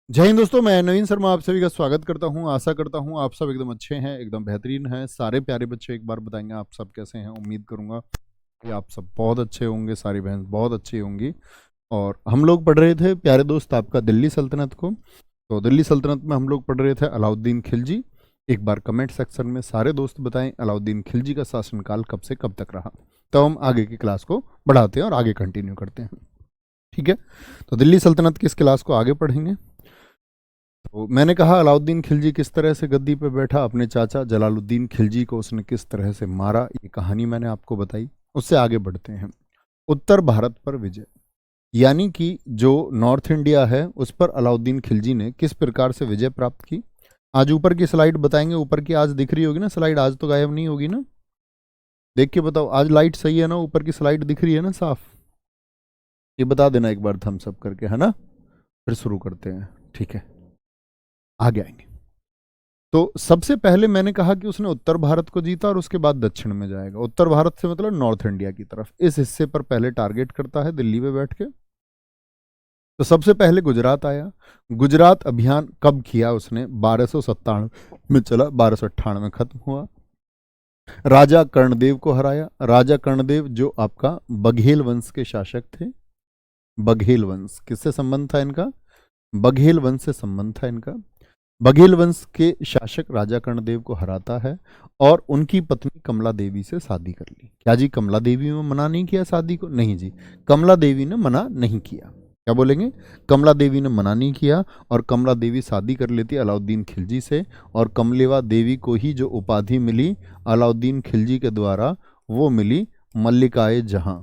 जय हिंद दोस्तों, मैं नवीन शर्मा आप सभी का स्वागत करता हूं। आशा करता हूं आप सब एकदम अच्छे हैं, एकदम बेहतरीन हैं। सारे प्यारे बच्चे एक बार बताएंगे आप सब कैसे हैं। उम्मीद करूंगा कि आप सब बहुत अच्छे होंगे, सारी बहन बहुत अच्छी होंगी। और हम लोग पढ़ रहे थे प्यारे दोस्त आपका दिल्ली सल्तनत को। तो दिल्ली सल्तनत में हम लोग पढ़ रहे थे अलाउद्दीन खिलजी। एक बार कमेंट सेक्शन में सारे दोस्त बताएं अलाउद्दीन खिलजी का शासनकाल कब से कब तक रहा। तो हम आगे की क्लास को बढ़ाते हैं और आगे कंटिन्यू करते हैं। ठीक है, तो दिल्ली सल्तनत की इस क्लास को आगे पढ़ेंगे। तो मैंने कहा अलाउद्दीन खिलजी किस तरह से गद्दी पर बैठा, अपने चाचा जलालुद्दीन खिलजी को उसने किस तरह से मारा, ये कहानी मैंने आपको बताई। उससे आगे बढ़ते हैं। उत्तर भारत पर विजय, यानी कि जो नॉर्थ इंडिया है उस पर अलाउद्दीन खिलजी ने किस प्रकार से विजय प्राप्त की। आज ऊपर की स्लाइड बताएंगे। ऊपर की आज दिख रही होगी ना स्लाइड, आज तो गायब नहीं होगी ना। देख के बताओ, आज लाइट सही है ना, ऊपर की स्लाइड दिख रही है ना साफ। ये बता देना एक बार थम्स अप करके, है ना। फिर शुरू करते हैं, ठीक है, आगे आएंगे। तो सबसे पहले मैंने कहा कि उसने उत्तर भारत को जीता और उसके बाद दक्षिण में जाएगा। उत्तर भारत से मतलब नॉर्थ इंडिया की तरफ, इस हिस्से पर पहले टारगेट करता है दिल्ली में बैठ के। तो सबसे पहले गुजरात आया। गुजरात अभियान कब किया उसने? 1297 में चला, 1298 खत्म हुआ। राजा कर्णदेव को हराया। राजा कर्णदेव जो आपका बघेल वंश के शासक थे। बघेल वंश किससे संबंध था इनका? बघेल वंश से संबंध था इनका। बघेल वंश के शासक राजा कर्णदेव को हराता है और उनकी पत्नी कमला देवी से शादी कर ली। क्या जी कमला देवी में मना नहीं किया शादी को? नहीं जी, कमला देवी ने मना नहीं किया। क्या बोलेंगे? कमला देवी ने मना नहीं किया और कमला देवी शादी कर लेती अलाउद्दीन खिलजी से। और कमलेवा देवी को ही जो उपाधि मिली अलाउद्दीन खिलजी के द्वारा, वो मिली मल्लिकाए जहां।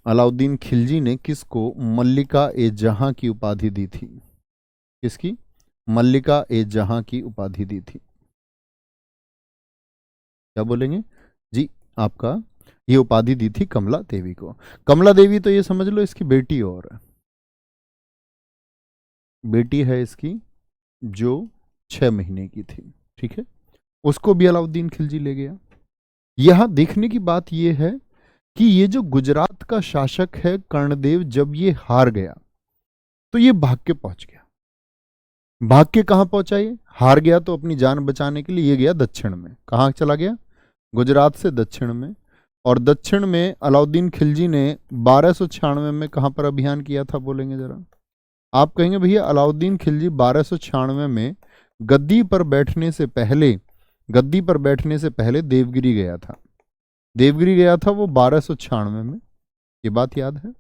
अलाउद्दीन खिलजी ने किसको मल्लिका ए जहां की उपाधि दी थी? किसकी? मल्लिका ए जहां की उपाधि दी थी। क्या बोलेंगे जी? आपका ये उपाधि दी थी कमला देवी को। कमला देवी तो ये समझ लो इसकी बेटी और है। बेटी है इसकी जो 6 महीने की थी। ठीक है, उसको भी अलाउद्दीन खिलजी ले गया। यहां देखने की बात यह है कि ये जो गुजरात का शासक है कर्णदेव, जब ये हार गया तो ये भाग के पहुंच गया। भाग के कहां पहुंचा? ये हार गया तो अपनी जान बचाने के लिए ये गया दक्षिण में। कहां चला गया? गुजरात से दक्षिण में। और दक्षिण में अलाउद्दीन खिलजी ने 1296 में कहां पर अभियान किया था? बोलेंगे जरा। आप कहेंगे भैया अलाउद्दीन खिलजी 1296 में गद्दी पर बैठने से पहले, गद्दी पर बैठने से पहले देवगिरी गया था। देवगिरी गया था वो 1296 में, ये बात याद है।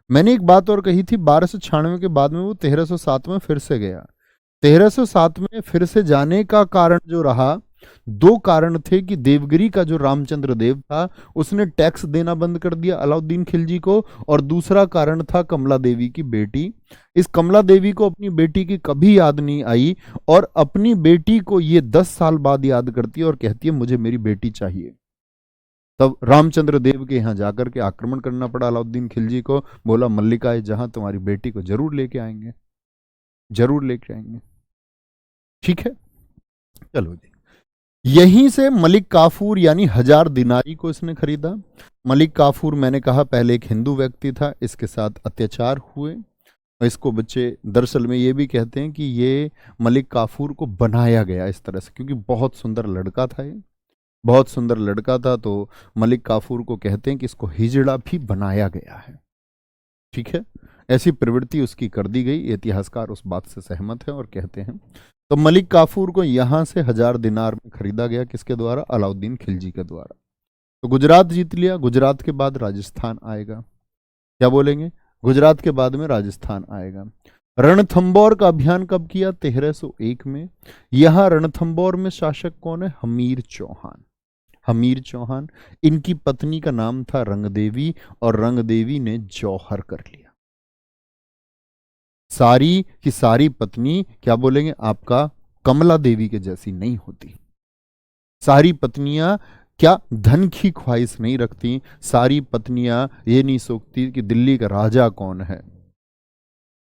मैंने एक बात और कही थी, 1296 के बाद में वो 1307 में फिर से गया। 1307 में फिर से जाने का कारण जो रहा, दो कारण थे कि देवगिरी का जो रामचंद्र देव था उसने टैक्स देना बंद कर दिया अलाउद्दीन खिलजी को। और दूसरा कारण था कमला देवी की बेटी। इस कमला देवी को अपनी बेटी की कभी याद नहीं आई और अपनी बेटी को ये 10 साल बाद याद करती है और कहती है मुझे मेरी बेटी चाहिए। तब रामचंद्र देव के यहां जाकर के आक्रमण करना पड़ा अलाउद्दीन खिलजी को। बोला मल्लिका जहां तुम्हारी बेटी को जरूर लेके आएंगे, जरूर लेके आएंगे। ठीक है, चलो जी। यहीं से मलिक काफूर यानी 1000 दिनारी को इसने खरीदा। मलिक काफूर मैंने कहा पहले एक हिंदू व्यक्ति था, इसके साथ अत्याचार हुए। और इसको बच्चे दरअसल में ये भी कहते हैं कि ये मलिक काफूर को बनाया गया इस तरह से, क्योंकि बहुत सुंदर लड़का था ये, बहुत सुंदर लड़का था। तो मलिक काफूर को कहते हैं कि इसको हिजड़ा भी बनाया गया है। ठीक है, ऐसी प्रवृत्ति उसकी कर दी गई। इतिहासकार उस बात से सहमत है और कहते हैं। तो मलिक काफूर को यहां से 1000 दिनार में खरीदा गया, किसके द्वारा? अलाउद्दीन खिलजी के द्वारा। तो गुजरात जीत लिया। गुजरात के बाद राजस्थान आएगा। क्या बोलेंगे? गुजरात के बाद में राजस्थान आएगा। रणथंबोर का अभियान कब किया? 1301 में। यहां रणथंबोर में शासक कौन है? हमीर चौहान। हमीर चौहान, इनकी पत्नी का नाम था रंगदेवी और रंगदेवी ने जौहर कर लिया। सारी की सारी पत्नी, क्या बोलेंगे, आपका कमला देवी के जैसी नहीं होती। सारी पत्नियां क्या धन की ख्वाहिश नहीं रखती। सारी पत्नियां ये नहीं सोचती कि दिल्ली का राजा कौन है।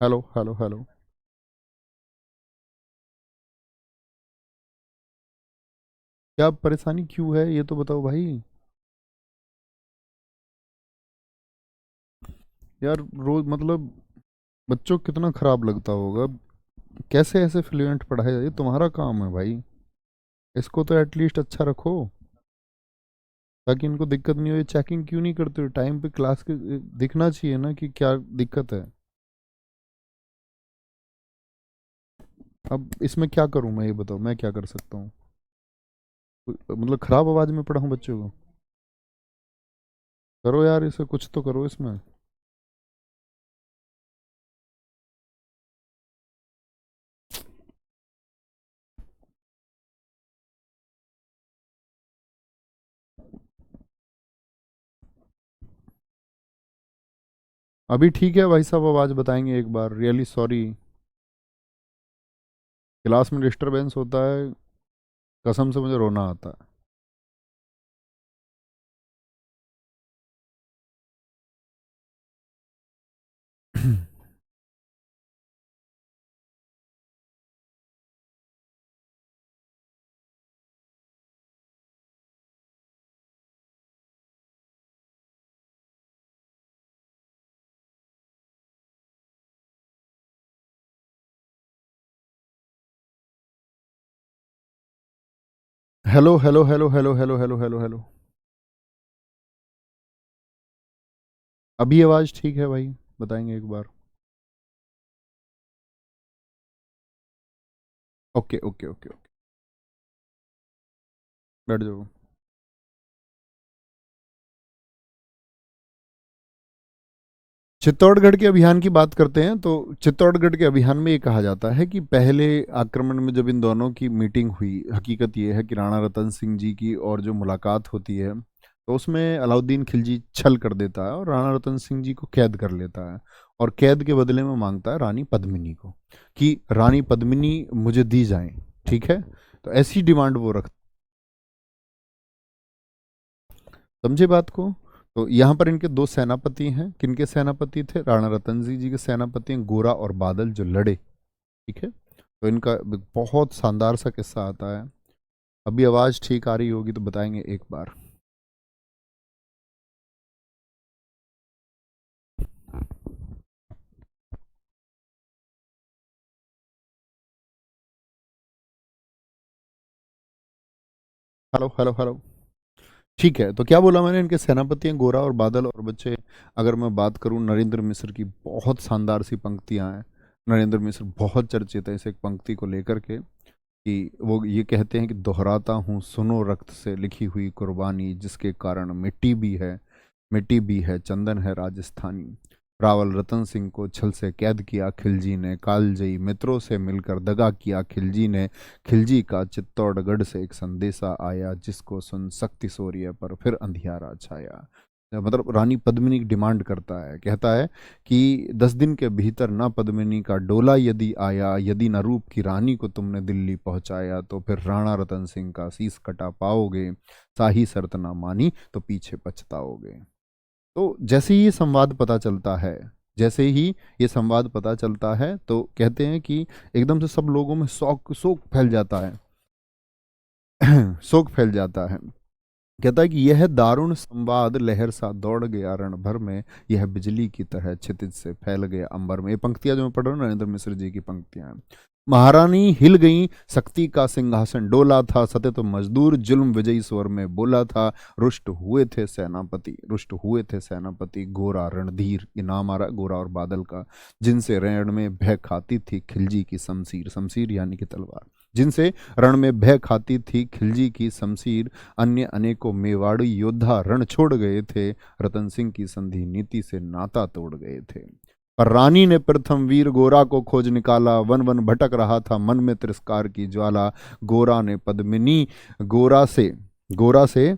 Hello hello hello. क्या परेशानी क्यों है ये तो बताओ भाई। यार रोज मतलब बच्चों को कितना खराब लगता होगा। कैसे ऐसे फ्लुएंट पढ़ाया, ये तुम्हारा काम है भाई। इसको तो एटलीस्ट अच्छा रखो ताकि इनको दिक्कत नहीं हो। ये चेकिंग क्यों नहीं करते हो टाइम पे? क्लास के दिखना चाहिए ना कि क्या दिक्कत है। अब इसमें क्या करूं मैं, ये बताओ मैं क्या कर सकता हूँ? मतलब खराब आवाज में पढ़ाऊं बच्चों को? करो यार, इसे कुछ तो करो इसमें। अभी ठीक है भाई साहब, आवाज बताएंगे एक बार, रियली सॉरी। क्लास में डिस्टरबेंस होता है, कसम से मुझे रोना आता है। Hello hello hello hello hello hello hello hello. अभी आवाज ठीक है भाई? बताएंगे एक बार। Okay okay okay okay. बैठ जाओ। चित्तौड़गढ़ के अभियान की बात करते हैं तो चित्तौड़गढ़ के अभियान में ये कहा जाता है कि पहले आक्रमण में जब इन दोनों की मीटिंग हुई, हकीकत ये है कि राणा रतन सिंह जी की और जो मुलाकात होती है, तो उसमें अलाउद्दीन खिलजी छल कर देता है और राणा रतन सिंह जी को कैद कर लेता है। और कैद के बदले में मांगता है रानी पद्मिनी को, कि रानी पद्मिनी मुझे दी जाए। ठीक है, तो ऐसी डिमांड वो रख, समझे बात को? तो यहाँ पर इनके दो सेनापति हैं। किनके सेनापति थे? राणा रतन सिंह जी के सेनापति हैं गोरा और बादल, जो लड़े। ठीक है, तो इनका बहुत शानदार सा किस्सा आता है। अभी आवाज ठीक आ रही होगी तो बताएंगे एक बार। Hello hello hello. ठीक है, तो क्या बोला मैंने? इनके सेनापति हैं गोरा और बादल। और बच्चे, अगर मैं बात करूं नरेंद्र मिश्र की, बहुत शानदार सी पंक्तियां हैं। नरेंद्र मिश्र बहुत चर्चित है इस एक पंक्ति को लेकर के, कि वो ये कहते हैं कि दोहराता हूँ सुनो रक्त से लिखी हुई कुर्बानी, जिसके कारण मिट्टी भी है, मिट्टी भी है, चंदन है राजस्थानी। रावल रतन सिंह को छल से कैद किया खिलजी ने, कालजयी मित्रों से मिलकर दगा किया खिलजी ने। खिलजी का चित्तौड़गढ़ से एक संदेशा आया, जिसको सुन शक्ति सूर्य पर फिर अंधियारा छाया। मतलब रानी पद्मिनी की डिमांड करता है, कहता है कि 10 दिन के भीतर ना पद्मिनी का डोला यदि आया, यदि न रूप की रानी को तुमने दिल्ली पहुंचाया, तो फिर राणा रतन सिंह का शीश कटा पाओगे, शाही शर्त ना मानी तो पीछे पछताओगे। तो जैसे ही ये संवाद पता चलता है, जैसे ही ये संवाद पता चलता है, तो कहते हैं कि एकदम से सब लोगों में शोक शोक फैल जाता है। शोक फैल जाता है। कहता है कि यह दारुण संवाद लहर सा दौड़ गया रण भर में, यह बिजली की तरह क्षितिज से फैल गया अंबर में। ये पंक्तियां जो मैं पढ़ रहा हूँ नरेंद्र मिश्र जी की पंक्तियां हैं। महारानी हिल गई, शक्ति का सिंहासन डोला था, सते तो मजदूर जुल्म विजयी स्वर में बोला था। रुष्ट हुए थे सेनापति, रुष्ट हुए थे सेनापति, गोरा रणधीर, ये नाम आ रहा है गोरा और बादल का, जिनसे रण में भय खाती थी खिलजी की शमशीर, शमशीर यानी कि तलवार, जिनसे रण में भय खाती थी खिलजी की शमशीर। अन्य अनेकों मेवाड़ी योद्धा रण छोड़ गए थे, रतन सिंह की संधि नीति से नाता तोड़ गए थे। पर रानी ने प्रथम वीर गोरा को खोज निकाला, वन वन भटक रहा था मन में तिरस्कार की ज्वाला। गोरा ने पद्मिनी, गोरा से, गोरा से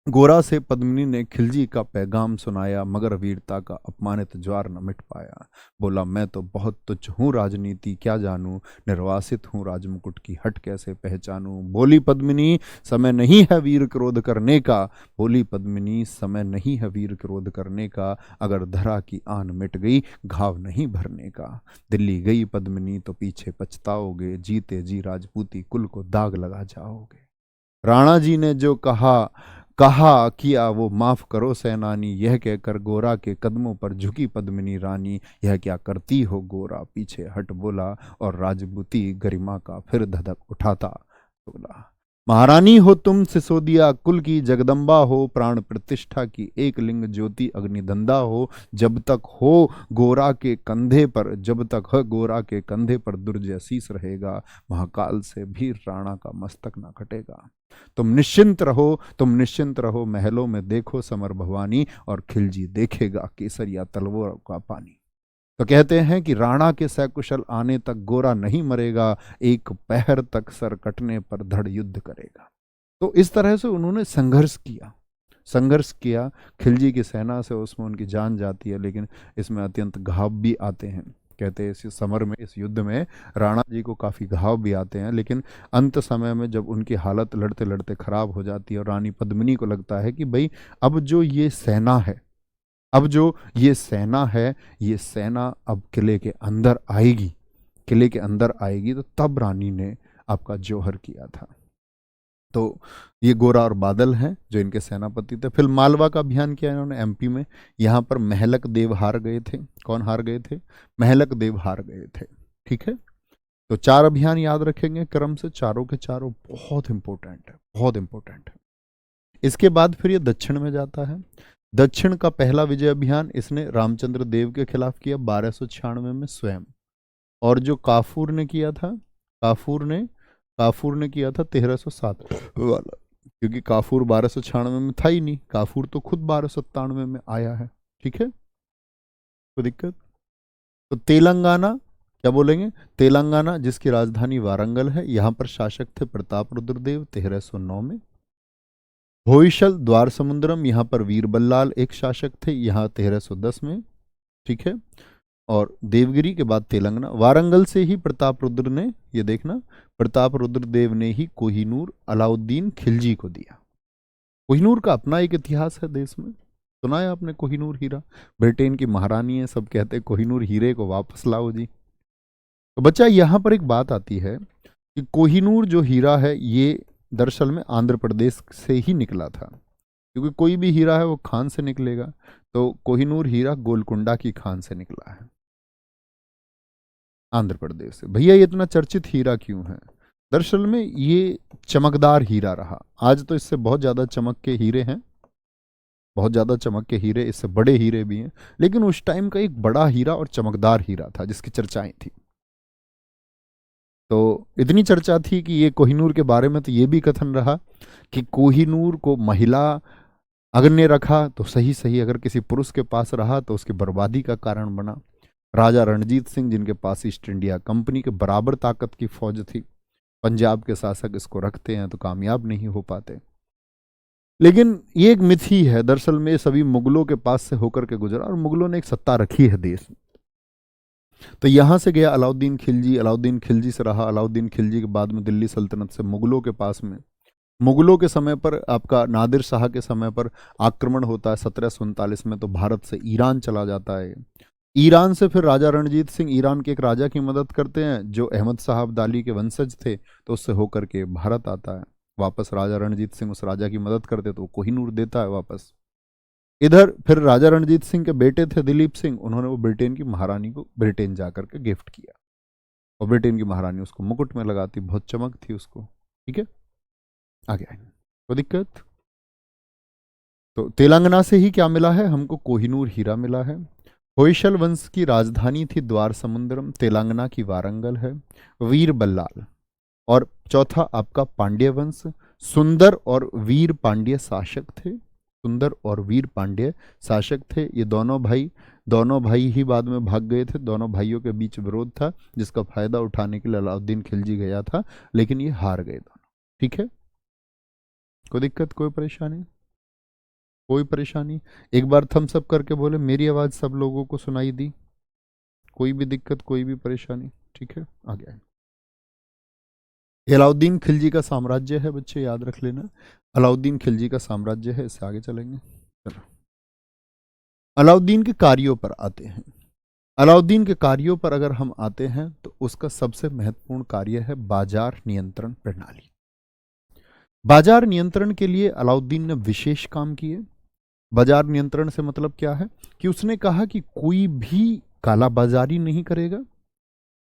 गोरा से पद्मिनी ने खिलजी का पैगाम सुनाया, मगर वीरता का अपमानित ज्वार न मिट पाया। बोला, मैं तो बहुत तुच्छ हूँ, राजनीति क्या जानूं, निर्वासित हूँ, राजमुकुट की हट कैसे पहचानूं। बोली पद्मिनी, समय नहीं है वीर क्रोध करने का। बोली पद्मिनी, समय नहीं है वीर क्रोध करने का। अगर धरा की आन मिट गई, घाव नहीं भरने का। दिल्ली गई पद्मिनी तो पीछे पछताओगे, जीते जी राजपूती कुल को दाग लगा जाओगे। राणा जी ने जो कहा कहा किया वो माफ करो सेनानी, यह कहकर गोरा के कदमों पर झुकी पद्मिनी रानी। यह क्या करती हो गोरा, पीछे हट बोला, और राजपूती गरिमा का फिर धधक उठाता बोला। महारानी हो तुम, सिसोदिया कुल की जगदम्बा हो, प्राण प्रतिष्ठा की एक लिंग ज्योति अग्निधंधा हो। जब तक हो गोरा के कंधे पर, जब तक है गोरा के कंधे पर दुर्जय शीस रहेगा, महाकाल से भी राणा का मस्तक ना कटेगा। तुम निश्चिंत रहो, तुम निश्चिंत रहो, महलों में देखो समर भवानी, और खिलजी देखेगा केसरिया तलवारों का पानी। तो कहते हैं कि राणा के सकुशल आने तक गोरा नहीं मरेगा, एक पहर तक सर कटने पर धड़ युद्ध करेगा। तो इस तरह से उन्होंने संघर्ष किया। खिलजी की सेना से उसमें उनकी जान जाती है, लेकिन इसमें अत्यंत घाव भी आते हैं। कहते हैं इस समर में, इस युद्ध में राणा जी को काफ़ी घाव भी आते हैं, लेकिन अंत समय में जब उनकी हालत लड़ते लड़ते खराब हो जाती है और रानी पद्मिनी को लगता है कि भाई अब जो ये सेना है, अब जो ये सेना है, ये सेना अब किले के अंदर आएगी, किले के अंदर आएगी, तो तब रानी ने आपका जौहर किया था। तो ये गोरा और बादल हैं जो इनके सेनापति थे। फिर मालवा का अभियान किया इन्होंने एमपी में। यहाँ पर महलक देव हार गए थे। कौन हार गए थे? महलक देव हार गए थे। ठीक है, तो 4 अभियान याद रखेंगे क्रम से, चारों के चारों बहुत इंपॉर्टेंट है, बहुत इंपॉर्टेंट है। इसके बाद फिर ये दक्षिण में जाता है। दक्षिण का पहला विजय अभियान इसने रामचंद्र देव के खिलाफ किया 1296 में स्वयं। और जो काफूर ने किया था, काफूर ने किया था 1307 वाला, क्योंकि काफूर 1296 में था ही नहीं, काफूर तो खुद 1297 में आया है। ठीक है, कोई दिक्कत? तो तेलंगाना, क्या बोलेंगे? तेलंगाना जिसकी राजधानी वारंगल है, यहां पर शासक थे प्रताप रुद्रदेव 1309 में। होयसल द्वार समुद्रम, यहाँ पर वीर बल्लाल एक शासक थे, यहाँ 1310 में। ठीक है, और देवगिरी के बाद तेलंगाना, वारंगल से ही प्रताप रुद्र ने, ये देखना, प्रताप रुद्र देव ने ही कोहिनूर अलाउद्दीन खिलजी को दिया। कोहिनूर का अपना एक इतिहास है देश में, सुना है आपने? कोहिनूर हीरा, ब्रिटेन की महारानी है, सब कहते हैं कोहिनूर हीरे को वापस लाओ जी। तो बच्चा यहाँ पर एक बात आती है कि कोहिनूर जो हीरा है ये दरअसल में आंध्र प्रदेश से ही निकला था, क्योंकि कोई भी हीरा है वो खान से निकलेगा। तो कोहिनूर हीरा गोलकुंडा की खान से निकला है, आंध्र प्रदेश से। भैया ये इतना चर्चित हीरा क्यों है? दरअसल में ये चमकदार हीरा रहा। आज तो इससे बहुत ज़्यादा चमक के हीरे हैं, बहुत ज़्यादा चमक के हीरे, इससे बड़े हीरे भी हैं, लेकिन उस टाइम का एक बड़ा हीरा और चमकदार हीरा था जिसकी चर्चाएं थी। तो इतनी चर्चा थी कि ये कोहिनूर के बारे में तो ये भी कथन रहा कि कोहिनूर को महिला अगर ने रखा तो सही सही, अगर किसी पुरुष के पास रहा तो उसकी बर्बादी का कारण बना। राजा रणजीत सिंह, जिनके पास ईस्ट इंडिया कंपनी के बराबर ताकत की फौज थी, पंजाब के शासक इसको रखते हैं तो कामयाब नहीं हो पाते। लेकिन ये एक मिथ ही है, दरअसल में सभी मुगलों के पास से होकर के गुजरा, और मुगलों ने एक सत्ता रखी है देश में। तो यहां से गया अलाउद्दीन खिलजी, अलाउद्दीन खिलजी से रहा, अलाउद्दीन खिलजी के बाद में दिल्ली सल्तनत से मुगलों के पास में, मुगलों के समय पर आपका नादिर शाह के समय पर आक्रमण होता है 1739 में, तो भारत से ईरान चला जाता है। ईरान से फिर राजा रणजीत सिंह ईरान के एक राजा की मदद करते हैं जो अहमद शाह अब्दाली के वंशज थे, तो उससे होकर के भारत आता है वापस। राजा रणजीत सिंह उस राजा की मदद करते तो वो कोहिनूर देता है वापस। इधर फिर राजा रणजीत सिंह के बेटे थे दिलीप सिंह, उन्होंने वो ब्रिटेन की महारानी को ब्रिटेन जाकर के गिफ्ट किया, और ब्रिटेन की महारानी उसको मुकुट में लगाती, बहुत चमक थी उसको। ठीक है, आगे आएंगे, कोई दिक्कत? तो तेलंगाना से ही क्या मिला है हमको? कोहिनूर हीरा मिला है। होयसल वंश की राजधानी थी द्वार समुद्रम, तेलंगाना की वारंगल है। वीर बल्लाल, और चौथा आपका पांड्य वंश, सुंदर और वीर पांड्य शासक थे, सुंदर और वीर पांड्य शासक थे। ये दोनों भाई ही बाद में भाग गए थे, दोनों भाइयों के बीच विरोध था जिसका फायदा उठाने के लिए अलाउद्दीन खिलजी गया था, लेकिन ये हार गए दोनों। ठीक है, कोई दिक्कत, कोई परेशानी? कोई परेशानी? एक बार थम्स अप करके बोले मेरी आवाज सब लोगों को सुनाई दी। कोई भी दिक्कत, कोई भी परेशानी? ठीक है, आ गया। अलाउद्दीन खिलजी का साम्राज्य है बच्चे, याद रख लेना। अलाउद्दीन खिलजी का साम्राज्य है। इससे आगे चलेंगे। चलो, अलाउद्दीन के कार्यों पर आते हैं। अलाउद्दीन के कार्यों पर अगर हम आते हैं तो उसका सबसे महत्वपूर्ण कार्य है बाजार नियंत्रण प्रणाली। बाजार नियंत्रण के लिए अलाउद्दीन ने विशेष काम किए। बाजार नियंत्रण से मतलब क्या है कि उसने कहा कि कोई भी काला बाजारी नहीं करेगा,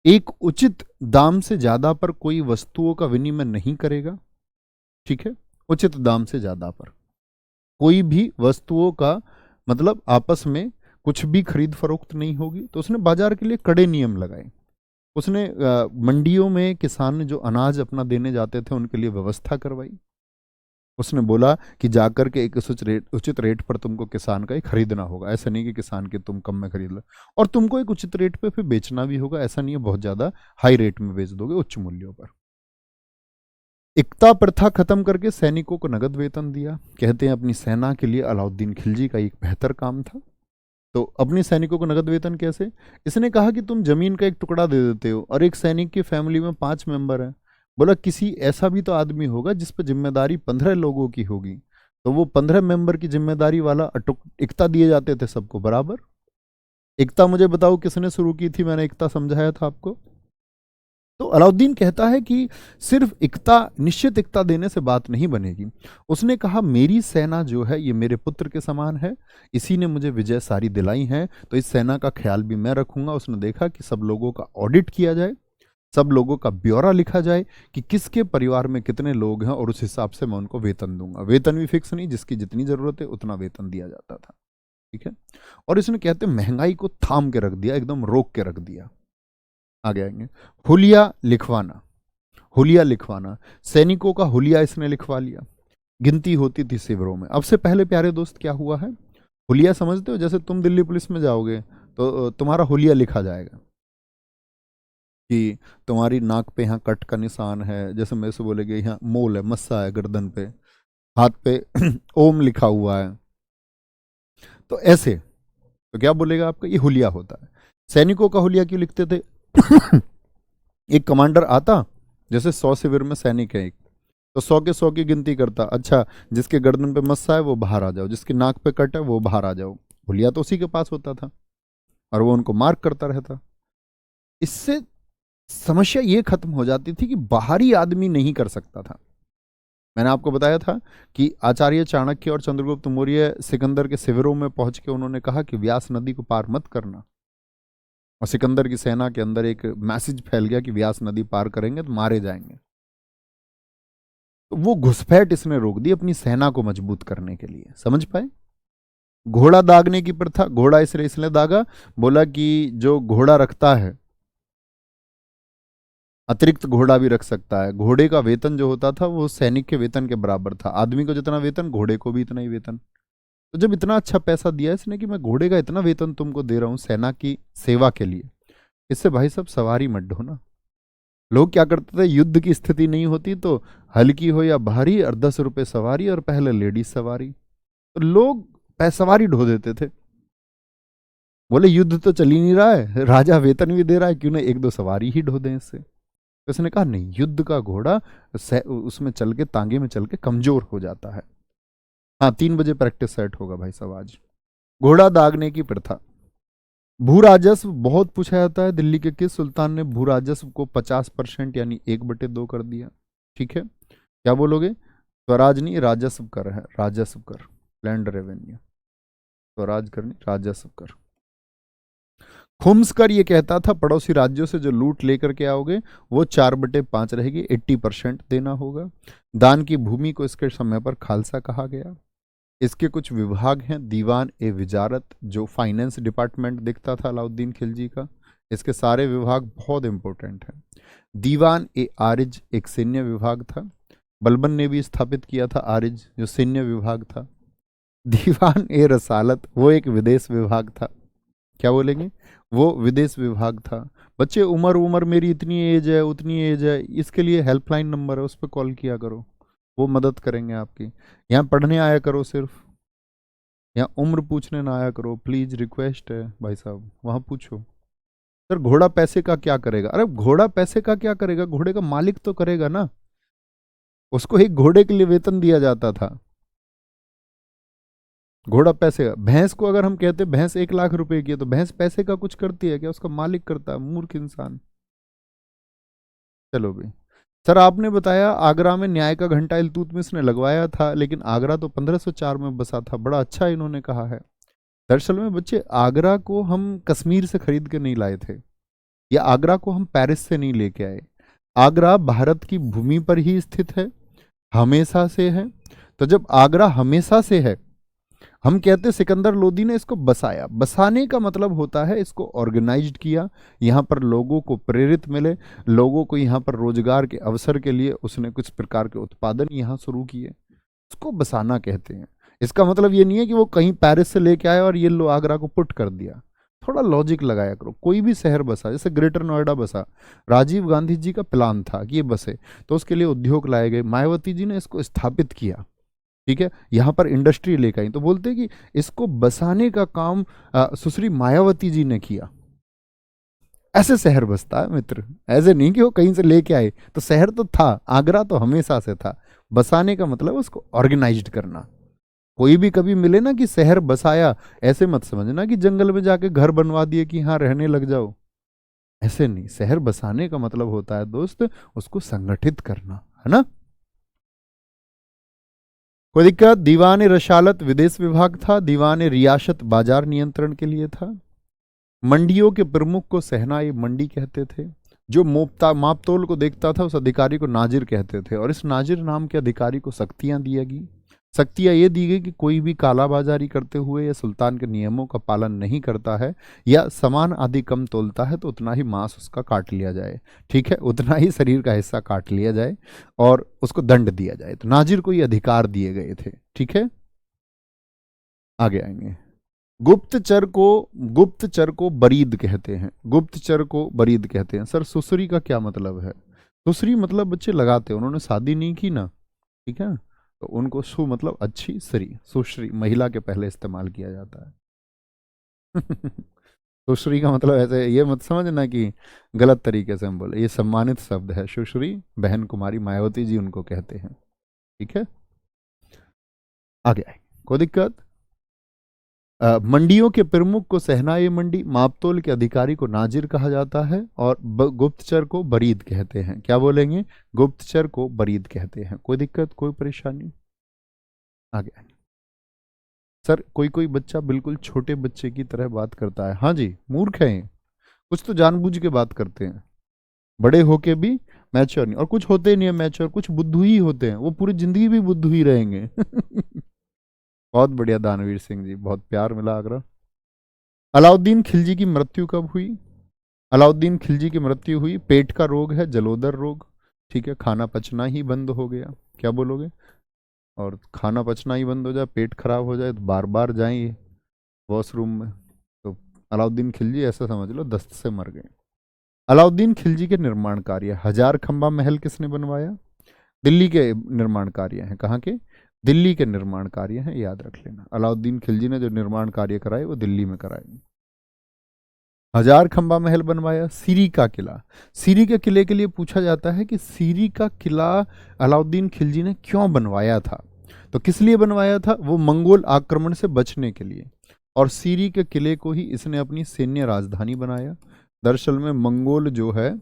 एक उचित दाम से ज्यादा पर कोई वस्तुओं का विनिमय नहीं करेगा। ठीक है, उचित दाम से ज्यादा पर कोई भी वस्तुओं का मतलब आपस में कुछ भी खरीद फरोख्त नहीं होगी। तो उसने बाजार के लिए कड़े नियम लगाए। उसने मंडियों में किसान जो अनाज अपना देने जाते थे उनके लिए व्यवस्था करवाई। उसने बोला कि जाकर के एक उचित रेट पर तुमको किसान का ही खरीदना होगा। ऐसा नहीं कि किसान के तुम कम में खरीद लो, और तुमको एक उचित रेट पे फिर बेचना भी होगा। ऐसा नहीं है बहुत ज्यादा हाई रेट में बेच दोगे उच्च मूल्यों पर। इक्ता प्रथा खत्म करके सैनिकों को नगद वेतन दिया। कहते हैं अपनी सेना के लिए अलाउद्दीन खिलजी का एक बेहतर काम था। तो अपने सैनिकों को नगद वेतन कैसे? इसने कहा कि तुम जमीन का एक टुकड़ा दे देते हो और एक सैनिक की फैमिली में 5 मेंबर हैं। बोला किसी ऐसा भी तो आदमी होगा जिस पर जिम्मेदारी 15 लोगों की होगी। तो वो 15 मेंबर की जिम्मेदारी वाला इक्ता दिए जाते थे सबको बराबर। इक्ता मुझे बताओ किसने शुरू की थी? मैंने इक्ता समझाया था आपको। तो अलाउद्दीन कहता है कि सिर्फ इक्ता, निश्चित इक्ता देने से बात नहीं बनेगी। उसने कहा मेरी सेना जो है ये मेरे पुत्र के समान है, इसी ने मुझे विजय सारी दिलाई है, तो इस सेना का ख्याल भी मैं रखूंगा। उसने देखा कि सब लोगों का ऑडिट किया जाए, सब लोगों का ब्यौरा लिखा जाए कि किसके परिवार में कितने लोग हैं, और उस हिसाब से मैं उनको वेतन दूंगा। वेतन भी फिक्स नहीं, जिसकी जितनी जरूरत है उतना वेतन दिया जाता था। ठीक है, और इसने कहते महंगाई को थाम के रख दिया, एकदम रोक के रख दिया। आगे आएंगे। हुलिया लिखवाना। हुलिया लिखवाना, सैनिकों का हुलिया इसने लिखवा लिया। गिनती होती थी शिविरों में। अब से पहले प्यारे दोस्त क्या हुआ है, हुलिया समझते हो? जैसे तुम दिल्ली पुलिस में जाओगे तो तुम्हारा हुलिया लिखा जाएगा कि तुम्हारी नाक पे यहाँ कट का निशान है, जैसे मेरे से बोलेगे यहाँ मोल है, मस्सा है गर्दन पे, हाथ पे ओम लिखा हुआ है। तो ऐसे तो क्या बोलेगा आपका, ये हुलिया होता है। सैनिकों का हुलिया क्यों लिखते थे? एक कमांडर आता, जैसे 100 शिविर में सैनिक है एक, तो 100 के 100 की गिनती करता। अच्छा, जिसके गर्दन पे मस्सा है वो बाहर आ जाओ, जिसकी नाक पे कट है वो बाहर आ जाओ। हुलिया तो उसी के पास होता था और वो उनको मार्क करता रहता। इससे समस्या ये खत्म हो जाती थी कि बाहरी आदमी नहीं कर सकता था। मैंने आपको बताया था कि आचार्य चाणक्य और चंद्रगुप्त मौर्य सिकंदर के शिविरों में पहुंच के उन्होंने कहा कि व्यास नदी को पार मत करना, और सिकंदर की सेना के अंदर एक मैसेज फैल गया कि व्यास नदी पार करेंगे तो मारे जाएंगे। तो वो घुसपैठ इसने रोक दी अपनी सेना को मजबूत करने के लिए। समझ पाए? घोड़ा दागने की प्रथा, घोड़ा इसलिए दागा, बोला कि जो घोड़ा रखता है अतिरिक्त घोड़ा भी रख सकता है। घोड़े का वेतन जो होता था वो सैनिक के वेतन के बराबर था। आदमी को जितना वेतन, घोड़े को भी इतना ही वेतन। तो जब इतना अच्छा पैसा दिया इसने कि मैं घोड़े का इतना वेतन तुमको दे रहा हूं सेना की सेवा के लिए, इससे भाई सब सवारी मत ढोना। लोग क्या करते थे, युद्ध की स्थिति नहीं होती तो हल्की हो या भारी, और 10 रुपए सवारी, और पहले लेडीज सवारी, तो लोग सवारी ढो देते थे। बोले युद्ध तो चल ही नहीं रहा है, राजा वेतन भी दे रहा है, क्यों ना एक दो सवारी ही ढो दें इससे। तो उसने कहा नहीं, युद्ध का घोड़ा उसमें चल के, तांगे में चल के कमजोर हो जाता है। हाँ, 3 बजे प्रैक्टिस सेट होगा भाई साहब आज। घोड़ा दागने की प्रथा। भू राजस्व बहुत पूछा जाता है, दिल्ली के किस सुल्तान ने भू राजस्व को 50% यानी 1/2 कर दिया? ठीक है, क्या बोलोगे? स्वराज नहीं, राजस्व कर है, राजस्व कर, लैंड रेवेन्यू। स्वराज कर नहीं, राजस्व कर। खुम्सकर ये कहता था पड़ोसी राज्यों से जो लूट लेकर के आओगे वो 4/5 रहेगी, 80% देना होगा। दान की भूमि को इसके समय पर खालसा कहा गया। इसके कुछ विभाग हैं, दीवान ए विजारत जो फाइनेंस डिपार्टमेंट दिखता था अलाउद्दीन खिलजी का, इसके सारे विभाग बहुत इंपॉर्टेंट हैं। दीवान ए आरिज एक सैन्य विभाग था, बलबन ने भी स्थापित किया था आरिज जो सैन्य विभाग था। दीवान ए रसालत वो एक विदेश विभाग था। क्या बोलेंगे? वो विदेश विभाग था। बच्चे उम्र उम्र मेरी इतनी एज है उतनी एज है, इसके लिए हेल्पलाइन नंबर है, उस पर कॉल किया करो, वो मदद करेंगे आपकी। यहाँ पढ़ने आया करो सिर्फ, यहाँ उम्र पूछने ना आया करो प्लीज, रिक्वेस्ट है भाई साहब, वहां पूछो। सर घोड़ा पैसे का क्या करेगा? अरे घोड़ा पैसे का क्या करेगा, घोड़े का मालिक तो करेगा ना, उसको एक घोड़े के लिए वेतन दिया जाता था। घोड़ा पैसे का, भैंस को अगर हम कहते भैंस 1 लाख रुपए की है तो भैंस पैसे का कुछ करती है क्या? उसका मालिक करता है, मूर्ख इंसान। चलो भाई। सर आपने बताया आगरा में न्याय का घंटा इल्तुतमिश ने लगवाया था, लेकिन आगरा तो 1504 में बसा था। बड़ा अच्छा इन्होंने कहा है। दरअसल में बच्चे, आगरा को हम कश्मीर से खरीद के नहीं लाए थे, या आगरा को हम पेरिस से नहीं लेके आए। आगरा भारत की भूमि पर ही स्थित है, हमेशा से है। तो जब आगरा हमेशा से है, हम कहते सिकंदर लोदी ने इसको बसाया। बसाने का मतलब होता है इसको ऑर्गेनाइज्ड किया, यहाँ पर लोगों को प्रेरित मिले, लोगों को यहाँ पर रोजगार के अवसर के लिए उसने कुछ प्रकार के उत्पादन यहाँ शुरू किए, उसको बसाना कहते हैं। इसका मतलब ये नहीं है कि वो कहीं पेरिस से लेके आए और ये लो आगरा को पुट कर दिया। थोड़ा लॉजिक लगाया करो। कोई भी शहर बसा, जैसे ग्रेटर नोएडा बसा, राजीव गांधी जी का प्लान था कि ये बसे, तो उसके लिए उद्योग लाए गए, मायावती जी ने इसको स्थापित किया, ठीक है, यहाँ पर इंडस्ट्री लेकर आई। तो बोलते हैं कि इसको बसाने का काम सुश्री मायावती जी ने किया। ऐसे शहर बसता है मित्र, ऐसे नहीं कि वो कहीं से लेके आए। तो शहर तो था, आगरा तो हमेशा से था। बसाने का मतलब उसको ऑर्गेनाइज्ड करना। कोई भी कभी मिले ना कि शहर बसाया, ऐसे मत समझना कि जंगल में जाके घर बनवा दिए कि हाँ रहने लग जाओ। ऐसे नहीं, शहर बसाने का मतलब होता है दोस्त उसको संगठित करना, है ना। कोई दिक्कत? दीवान रसालत विदेश विभाग था, दीवान रियासत बाजार नियंत्रण के लिए था। मंडियों के प्रमुख को सहनाई मंडी कहते थे। जो मोपता मापतोल को देखता था उस अधिकारी को नाजिर कहते थे, और इस नाजिर नाम के अधिकारी को शक्तियां दी गई। शक्तियां ये दी गई कि कोई भी कालाबाजारी करते हुए या सुल्तान के नियमों का पालन नहीं करता है, या सामान आदि कम तोलता है, तो उतना ही मांस उसका काट लिया जाए, ठीक है, उतना ही शरीर का हिस्सा काट लिया जाए और उसको दंड दिया जाए। तो नाजिर को ये अधिकार दिए गए थे, ठीक है। आगे आएंगे। गुप्तचर को बरीद कहते हैं। गुप्तचर को बरीद कहते हैं। सर सुसरी का क्या मतलब है? सुसरी मतलब बच्चे लगाते हैं, उन्होंने शादी नहीं की ना, ठीक है, तो उनको सु मतलब अच्छी, श्री सुश्री महिला के पहले इस्तेमाल किया जाता है। सुश्री का मतलब ऐसे ये मत समझना कि गलत तरीके से हम बोले, ये सम्मानित शब्द है। सुश्री बहन कुमारी मायावती जी उनको कहते हैं, ठीक है। आगे आए, कोई दिक्कत? मंडियों के प्रमुख को सहनाई मंडी, मापतोल के अधिकारी को नाजिर कहा जाता है, और गुप्तचर को बरीद कहते हैं। क्या बोलेंगे? गुप्तचर को बरीद कहते हैं। कोई दिक्कत, कोई परेशानी? आगे आगे। सर कोई कोई बच्चा बिल्कुल छोटे बच्चे की तरह बात करता है। हाँ जी, मूर्ख है ये। कुछ तो जानबूझ के बात करते हैं, बड़े होके भी मैच्योर नहीं, और कुछ होते नहीं है मैच्योर, कुछ बुद्धू ही होते हैं, वो पूरी जिंदगी भी बुद्धू ही रहेंगे। बहुत बढ़िया दानवीर सिंह जी, बहुत प्यार मिला आगरा। अलाउद्दीन खिलजी की मृत्यु कब हुई? अलाउद्दीन खिलजी की मृत्यु हुई, पेट का रोग है, जलोदर रोग, ठीक है, खाना पचना ही बंद हो गया। क्या बोलोगे? और खाना पचना ही बंद हो जाए, पेट खराब हो जाए, तो बार बार जाएं वॉशरूम में, तो अलाउद्दीन खिलजी ऐसा समझ लो दस्त से मर गए। अलाउद्दीन खिलजी के निर्माण कार्य, हजार खंबा महल किसने बनवाया? दिल्ली के निर्माण कार्य हैं। कहाँ के? दिल्ली के निर्माण कार्य हैं, याद रख लेना। अलाउद्दीन खिलजी ने जो निर्माण कार्य कराए वो दिल्ली में कराए। हजार खंबा महल बनवाया। सीरी का किला, सीरी के किले के लिए पूछा जाता है कि सीरी का किला अलाउद्दीन खिलजी ने क्यों बनवाया था? तो किस लिए बनवाया था? वो मंगोल आक्रमण से बचने के लिए। और सीरी के किले को ही इसने अपनी सैन्य राजधानी बनाया। दरअसल में मंगोल जो है,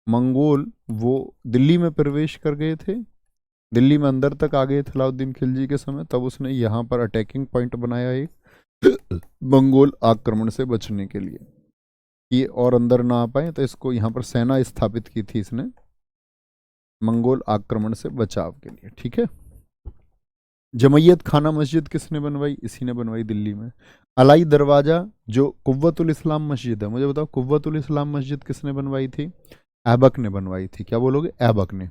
मंगोल वो दिल्ली में प्रवेश कर गए थे, दिल्ली में अंदर तक आ गए थे अलाउद्दीन खिलजी के समय, तब उसने यहाँ पर अटैकिंग पॉइंट बनाया एक, मंगोल आक्रमण से बचने के लिए, ये और अंदर ना आ पाए, तो इसको यहाँ पर सेना स्थापित की थी इसने मंगोल आक्रमण से बचाव के लिए, ठीक है। जमैयत खाना मस्जिद किसने बनवाई? इसी ने बनवाई दिल्ली में। अलाई दरवाजा जो कुव्वतुल इस्लाम मस्जिद है, मुझे बताओ कुव्वतुल इस्लाम मस्जिद किसने बनवाई थी? ऐबक ने बनवाई थी। क्या बोलोगे? ऐबक ने,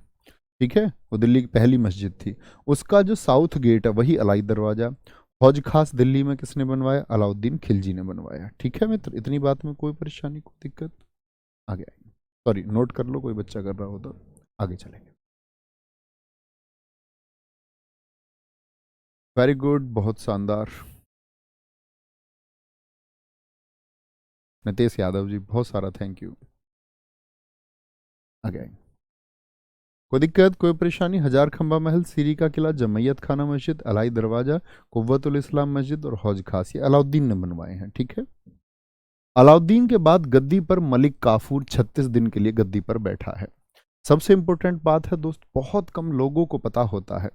ठीक है, वो दिल्ली की पहली मस्जिद थी। उसका जो साउथ गेट है वही अलाई दरवाजा। हौज खास दिल्ली में किसने बनवाया? अलाउद्दीन खिलजी ने बनवाया, ठीक है मित्र। इतनी बात में कोई परेशानी, कोई दिक्कत? आगे आएंगे, सॉरी नोट कर लो, कोई बच्चा कर रहा हो तो आगे चलेंगे। वेरी गुड, बहुत शानदार। नितेश यादव जी बहुत सारा थैंक यू। अगेन कोई दिक्कत कोई परेशानी? हजार खंबा महल, सीरी का किला, जमैयत खाना मस्जिद, अलाई दरवाजा, कुव्वतुल इस्लाम मस्जिद और हौज खास, ये अलाउद्दीन ने बनवाए हैं। ठीक है। अलाउद्दीन के बाद गद्दी पर मलिक काफूर 36 दिन के लिए गद्दी पर बैठा है। सबसे इंपॉर्टेंट बात है दोस्त, बहुत कम लोगों को पता होता है,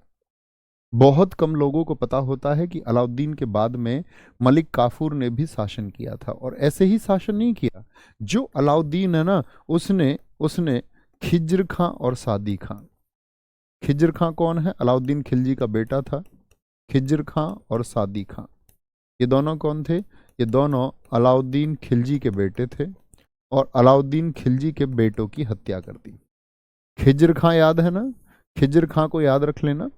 बहुत कम लोगों को पता होता है कि अलाउद्दीन के बाद में मलिक काफूर ने भी शासन किया था। और ऐसे ही शासन नहीं किया, जो अलाउद्दीन है ना, उसने उसने खिज्र खां और सादी खां, खिज्र खां कौन है? अलाउद्दीन खिलजी का बेटा था। खिज्र खां और सादी खां, ये दोनों कौन थे? ये दोनों अलाउद्दीन खिलजी के बेटे थे और अलाउद्दीन खिलजी के बेटों की हत्या कर दी। खिज्र खां याद है ना? खिज्र खां को याद रख लेना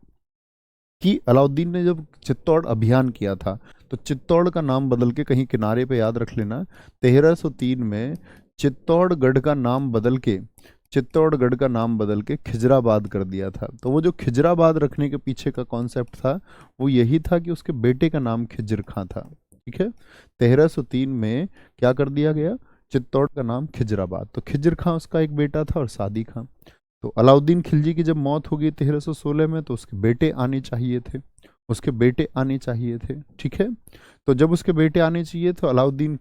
कि अलाउद्दीन ने जब चित्तौड़ अभियान किया था, तो चित्तौड़ का नाम बदल के कहीं किनारे पे याद रख लेना, 1303 में चित्तौड़गढ़ का नाम बदल के, चित्तौड़गढ़ का नाम बदल के खिजराबाद कर दिया था। तो वो जो खिजराबाद रखने के पीछे का कॉन्सेप्ट था, वो यही था कि उसके बेटे का नाम खिज्र खां था। ठीक है। 1303 में क्या कर दिया गया? चित्तौड़ का नाम खिजराबाद। तो खिज्र खां उसका एक बेटा था और सादी खां। तो अलाउद्दीन खिलजी की जब मौत हो गई 1316 में, तो उसके बेटे आने चाहिए थे, उसके बेटे आने चाहिए थे। ठीक है। तो जब उसके बेटे आने चाहिए, तो अलाउद्दीन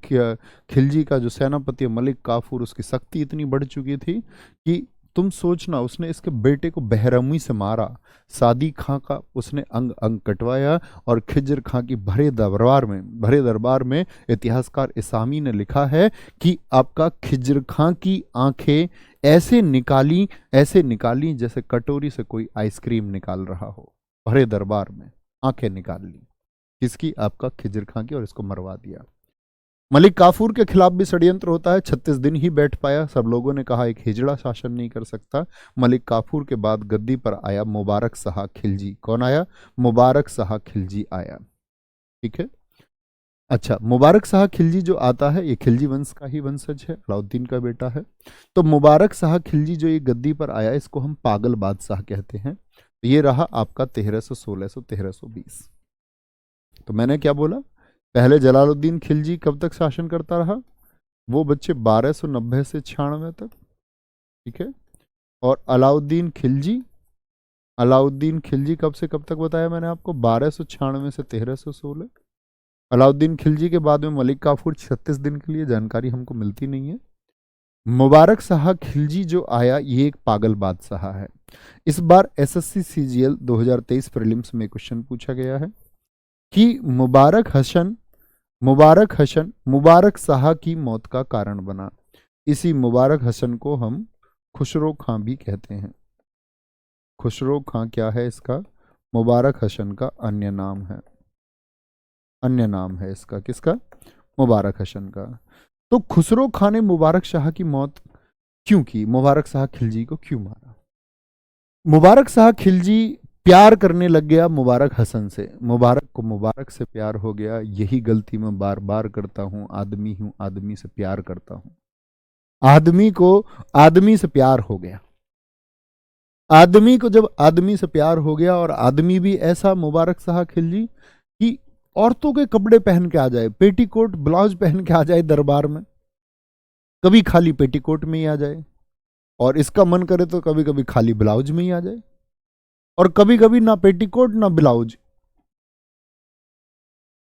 खिलजी का जो सेनापति मलिक काफूर, उसकी शक्ति इतनी बढ़ चुकी थी कि तुम सोचना, उसने इसके बेटे को बेरहमी से मारा, सादी खां का उसने अंग अंग कटवाया। और खिज्र खां की भरे दरबार में इतिहासकार इसामी ने लिखा है कि आपका खिज्र खां की आंखें ऐसे निकाली जैसे कटोरी से कोई आइसक्रीम निकाल रहा हो। भरे दरबार में आंखें निकाल ली किसकी? आपका खिज्र खां की, और इसको मरवा दिया। मलिक काफूर के खिलाफ भी षड्यंत्र होता है, 36 दिन ही बैठ पाया। सब लोगों ने कहा एक हिजड़ा शासन नहीं कर सकता। मलिक काफूर के बाद गद्दी पर आया मुबारक शाह खिलजी। कौन आया? मुबारक शाह खिलजी आया। ठीक है। अच्छा, मुबारक शाह खिलजी जो आता है, ये खिलजी वंश का ही वंशज है, अलाउद्दीन का बेटा है। तो मुबारक शाह खिलजी जो ये गद्दी पर आया, इसको हम पागल बादशाह कहते हैं। तो ये रहा आपका 1316 से 1320। तो मैंने क्या बोला? पहले जलालुद्दीन खिलजी कब तक शासन करता रहा? वो बच्चे 1290 से 96 तक। ठीक है। और अलाउद्दीन खिलजी कब से कब तक बताया मैंने आपको? 1296 से 1316। अलाउद्दीन खिलजी के बाद में मलिक काफूर 36 दिन के लिए, जानकारी हमको मिलती नहीं है। मुबारक शाह खिलजी जो आया, ये एक पागल बादशाह है। इस बार एसएससी सीजीएल 2023 प्रीलिम्स में क्वेश्चन पूछा गया है कि मुबारक शाह की मौत का कारण बना। इसी मुबारक हसन को हम खुसरो खां भी कहते हैं। खुसरो खां क्या है इसका? मुबारक हसन का अन्य नाम है, अन्य नाम है इसका। किसका? मुबारक हसन का। तो खुसरो खां ने मुबारक शाह की मौत क्यों की? मुबारक शाह खिलजी को क्यों मारा? मुबारक शाह खिलजी प्यार करने लग गया मुबारक हसन से। मुबारक को मुबारक से प्यार हो गया। यही गलती मैं बार बार करता हूं, आदमी हूं, आदमी से प्यार करता हूं। आदमी को आदमी से प्यार हो गया। आदमी को जब आदमी से प्यार हो गया, और आदमी भी ऐसा मुबारक शाह खिलजी कि औरतों के कपड़े पहन के आ जाए, पेटीकोट ब्लाउज पहन के आ जाए दरबार में, कभी खाली पेटीकोट में ही आ जाए, और इसका मन करे तो कभी कभी खाली ब्लाउज में ही आ जाए, और कभी कभी ना पेटीकोट ना ब्लाउज,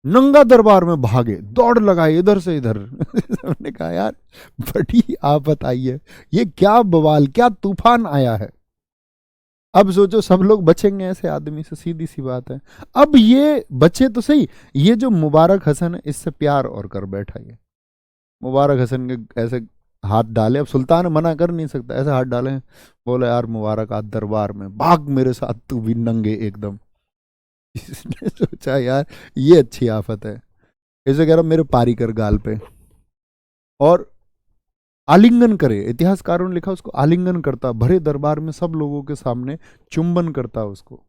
नंगा दरबार में भागे, दौड़ लगाए इधर से इधर। हमने कहा यार बड़ी आफत आई है, ये क्या बवाल, क्या तूफान आया है। अब सोचो सब लोग बचेंगे ऐसे आदमी से, सीधी सी बात है। अब ये बचे तो सही, ये जो मुबारक हसन है, इससे प्यार और कर बैठा ये। मुबारक हसन के ऐसे हाथ डाले, अब सुल्तान मना कर नहीं सकता, ऐसे हाथ डाले, बोले यार मुबारक आज दरबार में भाग मेरे साथ, तू भी नंगे एकदम। इसने सोचा यार ये अच्छी आफत है, इसे कह रहा मेरे पारी कर गाल पे, और आलिंगन करे। इतिहासकारों ने लिखा उसको आलिंगन करता, भरे दरबार में सब लोगों के सामने चुंबन करता उसको।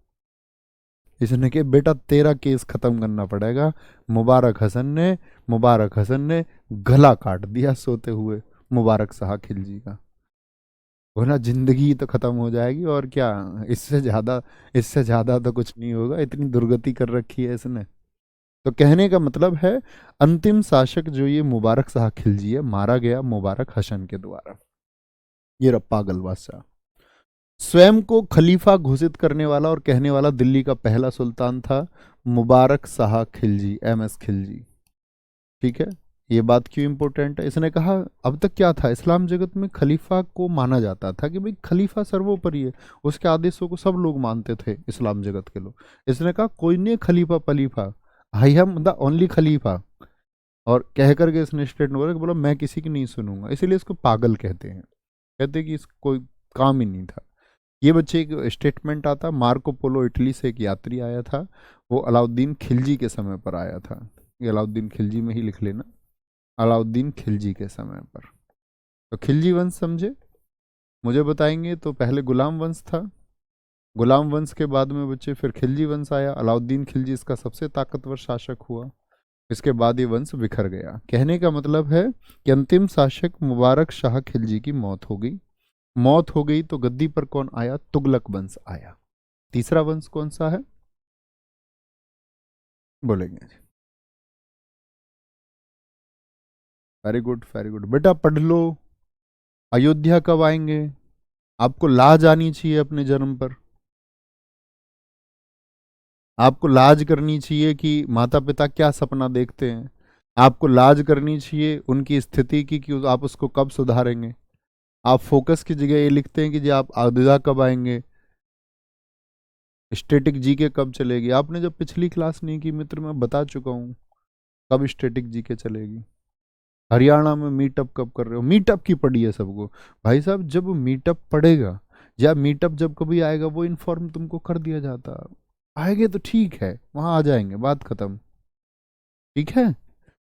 इसने कहा बेटा तेरा केस खत्म करना पड़ेगा। मुबारक हसन ने गला काट दिया सोते हुए मुबारक शाह खिलजी का। बोला जिंदगी तो खत्म हो जाएगी और क्या, इससे ज्यादा तो कुछ नहीं होगा, इतनी दुर्गति कर रखी है इसने। तो कहने का मतलब है अंतिम शासक जो ये मुबारक शाह खिलजी है, मारा गया मुबारक हसन के द्वारा। ये रहा पागल बादशाह। स्वयं को खलीफा घोषित करने वाला और कहने वाला दिल्ली का पहला सुल्तान था मुबारक शाह खिलजी, MS खिलजी। ठीक है, ये बात क्यों इंपॉर्टेंट है? इसने कहा अब तक क्या था, इस्लाम जगत में खलीफा को माना जाता था कि भाई खलीफा सर्वोपरि है, उसके आदेशों को सब लोग मानते थे इस्लाम जगत के लोग। इसने कहा कोई नहीं खलीफा पलीफा, आई एम द ओनली खलीफा। और कह करके इसने स्टेटमेंट बोला मैं किसी की नहीं सुनूंगा, इसीलिए इसको पागल कहते हैं, कहते हैं कि इसको कोई काम ही नहीं था। ये बच्चे एक स्टेटमेंट आता, मार्को पोलो इटली से एक यात्री आया था, वो अलाउद्दीन खिलजी के समय पर आया था। ये अलाउद्दीन खिलजी में ही लिख लेना, अलाउद्दीन खिलजी के समय पर। तो खिलजी वंश समझे, मुझे बताएंगे तो पहले गुलाम वंश था, गुलाम वंश के बाद में बच्चे फिर खिलजी वंश आया, अलाउद्दीन खिलजी इसका सबसे ताकतवर शासक हुआ, इसके बाद ये वंश बिखर गया। कहने का मतलब है कि अंतिम शासक मुबारक शाह खिलजी की मौत हो गई। मौत हो गई तो गद्दी पर कौन आया? तुगलक वंश आया। तीसरा वंश कौन सा है बोलेंगे? वेरी गुड वेरी गुड, बेटा पढ़ लो। अयोध्या कब आएंगे? आपको लाज आनी चाहिए अपने जन्म पर, आपको लाज करनी चाहिए कि माता पिता क्या सपना देखते हैं, आपको लाज करनी चाहिए उनकी स्थिति की कि आप उसको कब सुधारेंगे। आप फोकस की जगह ये लिखते हैं कि जी आप अयोध्या कब आएंगे, स्टैटिक जीके कब चलेगी। आपने जब पिछली क्लास नहीं की मित्र, मैं बता चुका हूं कब स्टैटिक जीके चलेगी। हरियाणा में मीटअप कब कर रहे हो? मीटअप की पड़ी है सबको। भाई साहब जब मीटअप पड़ेगा या मीटअप जब कभी आएगा वो इन्फॉर्म तुमको कर दिया जाता, आएंगे तो ठीक है, वहां आ जाएंगे, बात खत्म। ठीक है,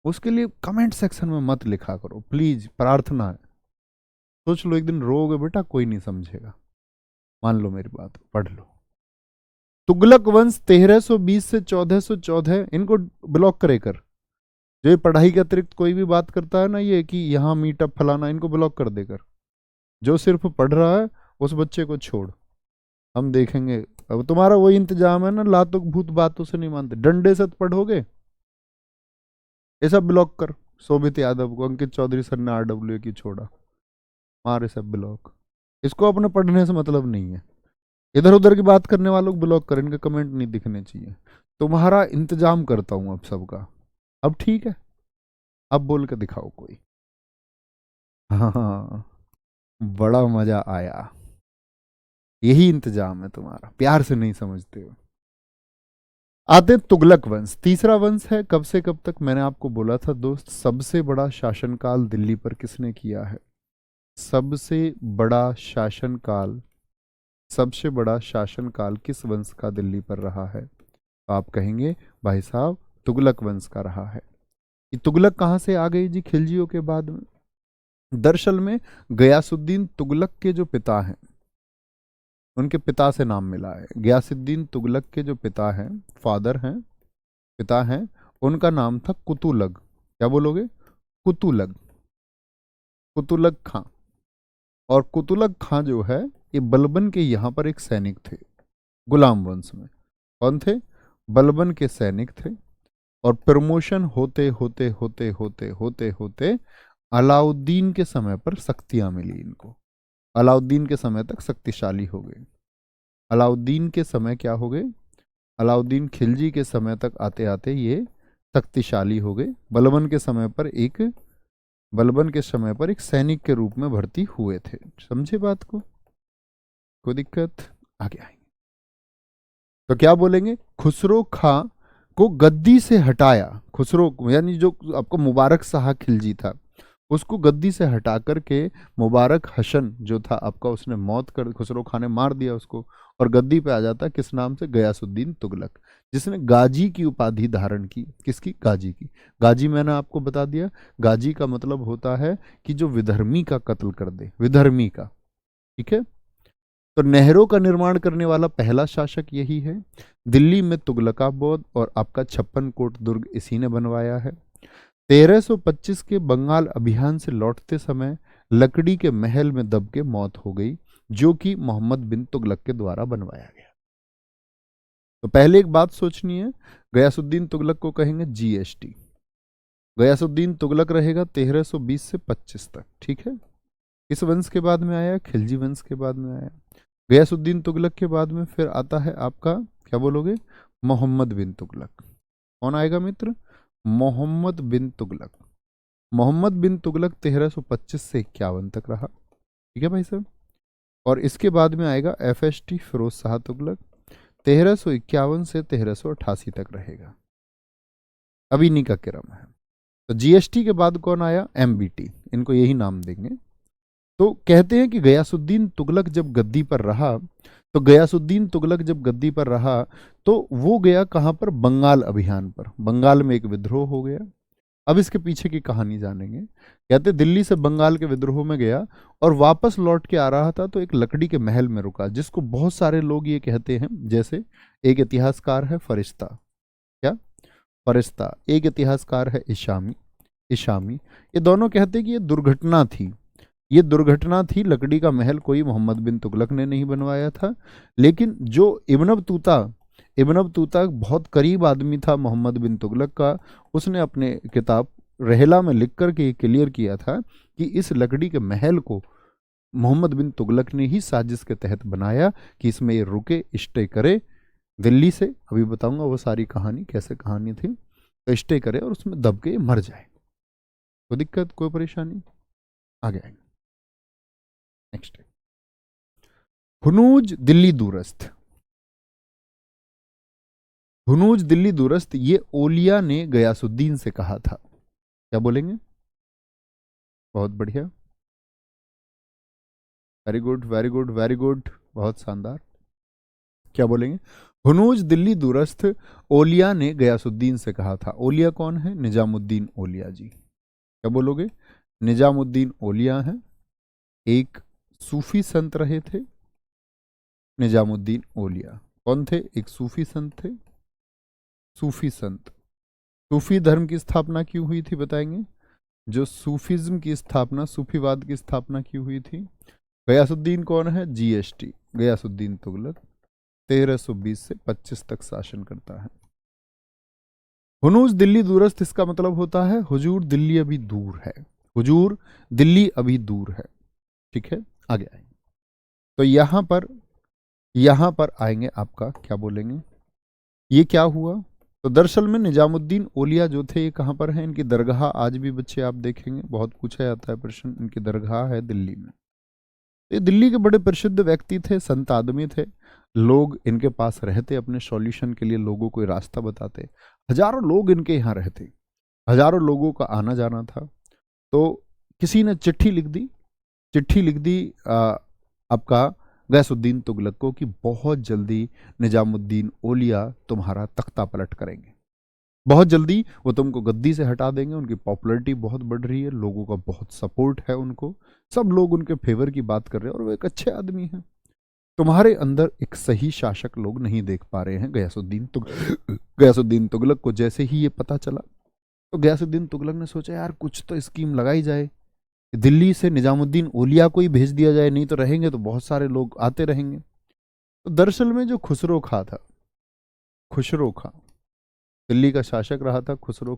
उसके लिए कमेंट सेक्शन में मत लिखा करो प्लीज, प्रार्थना है। सोच लो एक दिन रोओगे बेटा, कोई नहीं समझेगा, मान लो मेरी बात, पढ़ लो। तुगलक वंश 1320 से 1414, इनको ब्लॉक करे कर। जो ये पढ़ाई के अतिरिक्त कोई भी बात करता है ना, ये कि यहाँ मीटअप फलाना, इनको ब्लॉक कर देकर। जो सिर्फ पढ़ रहा है उस बच्चे को छोड़, हम देखेंगे। अब तुम्हारा वही इंतजाम है ना, लातों भूत बातों से नहीं मानते, डंडे से तो पढ़ोगे। ये सब ब्लॉक कर, शोभित यादव को, अंकित चौधरी सर ने RW की छोड़ा, मारे सब ब्लॉक। इसको अपने पढ़ने से मतलब नहीं है, इधर उधर की बात करने वालों को ब्लॉक कर, इनके कमेंट नहीं दिखने चाहिए। तुम्हारा इंतजाम करता हूं अब सबका। अब ठीक है, अब बोल के दिखाओ कोई। हाँ, बड़ा मजा आया, यही इंतजाम है तुम्हारा, प्यार से नहीं समझते हो। आते तुगलक वंश, तीसरा वंश है। कब से कब तक? मैंने आपको बोला था दोस्त, सबसे बड़ा शासनकाल दिल्ली पर किसने किया है? सबसे बड़ा शासनकाल, सबसे बड़ा शासनकाल किस वंश का दिल्ली पर रहा है? तो आप कहेंगे भाई साहब तुगलक वंश का रहा है। ये तुगलक कहां से आ गई जी खिलजियों के बाद में? दरअसल में गयासुद्दीन तुगलक के जो पिता हैं, उनके पिता से नाम मिला है। गयासुद्दीन तुगलक के जो पिता हैं, फादर हैं, पिता हैं, उनका नाम था कुतुलग। क्या बोलोगे? कुतुलग, कुतुलग खां। और कुतुलग खां जो है ये बलबन के यहाँ पर एक सैनिक थे, गुलाम वंश में। कौन थे? बलबन के सैनिक थे। और प्रमोशन होते होते होते होते होते होते अलाउद्दीन के समय पर शक्तियां मिली इनको, अलाउद्दीन के समय तक शक्तिशाली हो गए। अलाउद्दीन के समय क्या हो गए? अलाउद्दीन खिलजी के समय तक आते आते ये शक्तिशाली हो गए। बलबन के समय पर एक सैनिक के रूप में भर्ती हुए थे। समझे बात को? कोई दिक्कत? आगे आएंगे तो क्या बोलेंगे? खुसरो खां को गद्दी से हटाया। खुसरो यानी जो आपको मुबारक शाह खिलजी था, उसको गद्दी से हटा करके मुबारक हसन जो था आपका, उसने मौत कर, खुसरो खां ने मार दिया उसको, और गद्दी पे आ जाता किस नाम से? गयासुद्दीन तुगलक, जिसने गाजी की उपाधि धारण की। किसकी? गाजी की। गाजी मैंने आपको बता दिया, गाजी का मतलब होता है कि जो विधर्मी का कत्ल कर दे, विधर्मी का। ठीक है, तो नहरों का निर्माण करने वाला पहला शासक यही है। दिल्ली में तुगलकाबाद और आपका 56 कोट दुर्ग इसी ने बनवाया है। 1325 के बंगाल अभियान से लौटते समय लकड़ी के महल में दब के मौत हो गई, जो कि मोहम्मद बिन तुगलक के द्वारा बनवाया गया। तो पहले एक बात सोचनी है, गयासुद्दीन तुगलक को कहेंगे जीएसटी। गयासुद्दीन तुगलक रहेगा 1320 से 25 तक, ठीक है। किस वंश के बाद में आया? खिलजी वंश के बाद में आया। गयासुद्दीन तुगलक के बाद में फिर आता है आपका, क्या बोलोगे, मोहम्मद बिन तुगलक। कौन आएगा मित्र? मोहम्मद बिन तुगलक। मोहम्मद बिन तुगलक 1325 से 51 तक रहा, ठीक है भाई साहब। और इसके बाद में आएगा FST फिरोज शाह तुगलक, 1351 से 1388 तक रहेगा। अभी इन्हीं का क्रम है। तो GST के बाद कौन आया? MBT, इनको यही नाम देंगे। तो कहते हैं कि गयासुद्दीन तुगलक जब गद्दी पर रहा, तो गयासुद्दीन तुगलक जब गद्दी पर रहा तो वो गया कहां पर? बंगाल अभियान पर। बंगाल में एक विद्रोह हो गया। अब इसके पीछे की कहानी जानेंगे। कहते दिल्ली से बंगाल के विद्रोह में गया और वापस लौट के आ रहा था तो एक लकड़ी के महल में रुका, जिसको बहुत सारे लोग ये कहते हैं, जैसे एक इतिहासकार है फरिश्ता, क्या फरिश्ता, एक इतिहासकार है इशामी, ये दोनों कहते कि ये दुर्घटना थी, ये दुर्घटना थी। लकड़ी का महल कोई मोहम्मद बिन तुगलक ने नहीं बनवाया था, लेकिन जो इब्न बतूता बहुत करीब आदमी था मोहम्मद बिन तुगलक का, उसने अपने किताब रहला में लिख कर के क्लियर किया था कि इस लकड़ी के महल को मोहम्मद बिन तुगलक ने ही साजिश के तहत बनाया कि इसमें ये रुके, स्टे करे दिल्ली से। अभी बताऊंगा वो सारी कहानी कैसे कहानी थी। तो स्टे करे और उसमें दब के मर जाए। कोई दिक्कत, कोई परेशानी? आगे आएंगे। नेक्स्ट, हुनूज दिल्ली दूरस्थ। हुनूज दिल्ली दूरस्थ ये ओलिया ने गयासुद्दीन से कहा था। क्या बोलेंगे? बहुत बढ़िया, very good very good very good, बहुत शानदार। क्या बोलेंगे? हुनूज दिल्ली दूरस्थ ओलिया ने गयासुद्दीन से कहा था। ओलिया कौन है? निजामुद्दीन ओलिया जी। क्या बोलोगे? निजामुद्दीन ओलिया है, एक सूफी संत रहे थे। निजामुद्दीन ओलिया कौन थे? एक सूफी संत थे। सूफी संत, सूफी धर्म की स्थापना क्यों हुई थी बताएंगे? जो सूफिज्म की स्थापना, सूफीवाद की स्थापना की हुई थी। गयासुद्दीन कौन है? GST, गयासुद्दीन तुगलक 1320 से 25 तक शासन करता है। हुनूज दिल्ली दूरस्थ, इसका मतलब होता है हुजूर दिल्ली अभी दूर है, हुजूर दिल्ली अभी दूर है, ठीक है। आगे आएंगे तो यहां पर आएंगे आपका, क्या बोलेंगे, ये क्या हुआ? तो दरअसल में निजामुद्दीन ओलिया जो थे ये कहां पर हैं? इनकी दरगाह आज भी बच्चे आप देखेंगे, बहुत पूछा जाता है प्रश्न, इनकी दरगाह है दिल्ली में। ये दिल्ली के बड़े प्रसिद्ध व्यक्ति थे, संत आदमी थे। लोग इनके पास रहते, अपने सॉल्यूशन के लिए लोगों को रास्ता बताते। हजारों लोग इनके यहाँ रहते, हजारों लोगों का आना जाना था। तो किसी ने चिट्ठी लिख दी आपका गयासुद्दीन तुगलक को कि बहुत जल्दी निजामुद्दीन ओलिया तुम्हारा तख्ता पलट करेंगे, बहुत जल्दी वो तुमको गद्दी से हटा देंगे। उनकी पॉपुलैरिटी बहुत बढ़ रही है, लोगों का बहुत सपोर्ट है उनको, सब लोग उनके फेवर की बात कर रहे हैं और वो एक अच्छे आदमी हैं। तुम्हारे अंदर एक सही शासक लोग नहीं देख पा रहे हैं। गयासुद्दीन तुगलक को जैसे ही ये पता चला तो गयासुद्दीन तुगलक ने सोचा यार कुछ तो स्कीम लगाई जाए, दिल्ली से निजामुद्दीन ओलिया को ही भेज दिया जाए, नहीं तो रहेंगे तो बहुत सारे लोग आते रहेंगे। तो दरअसल में जो खुसरो खां था, खुसरो खां दिल्ली का शासक रहा था, खुसरो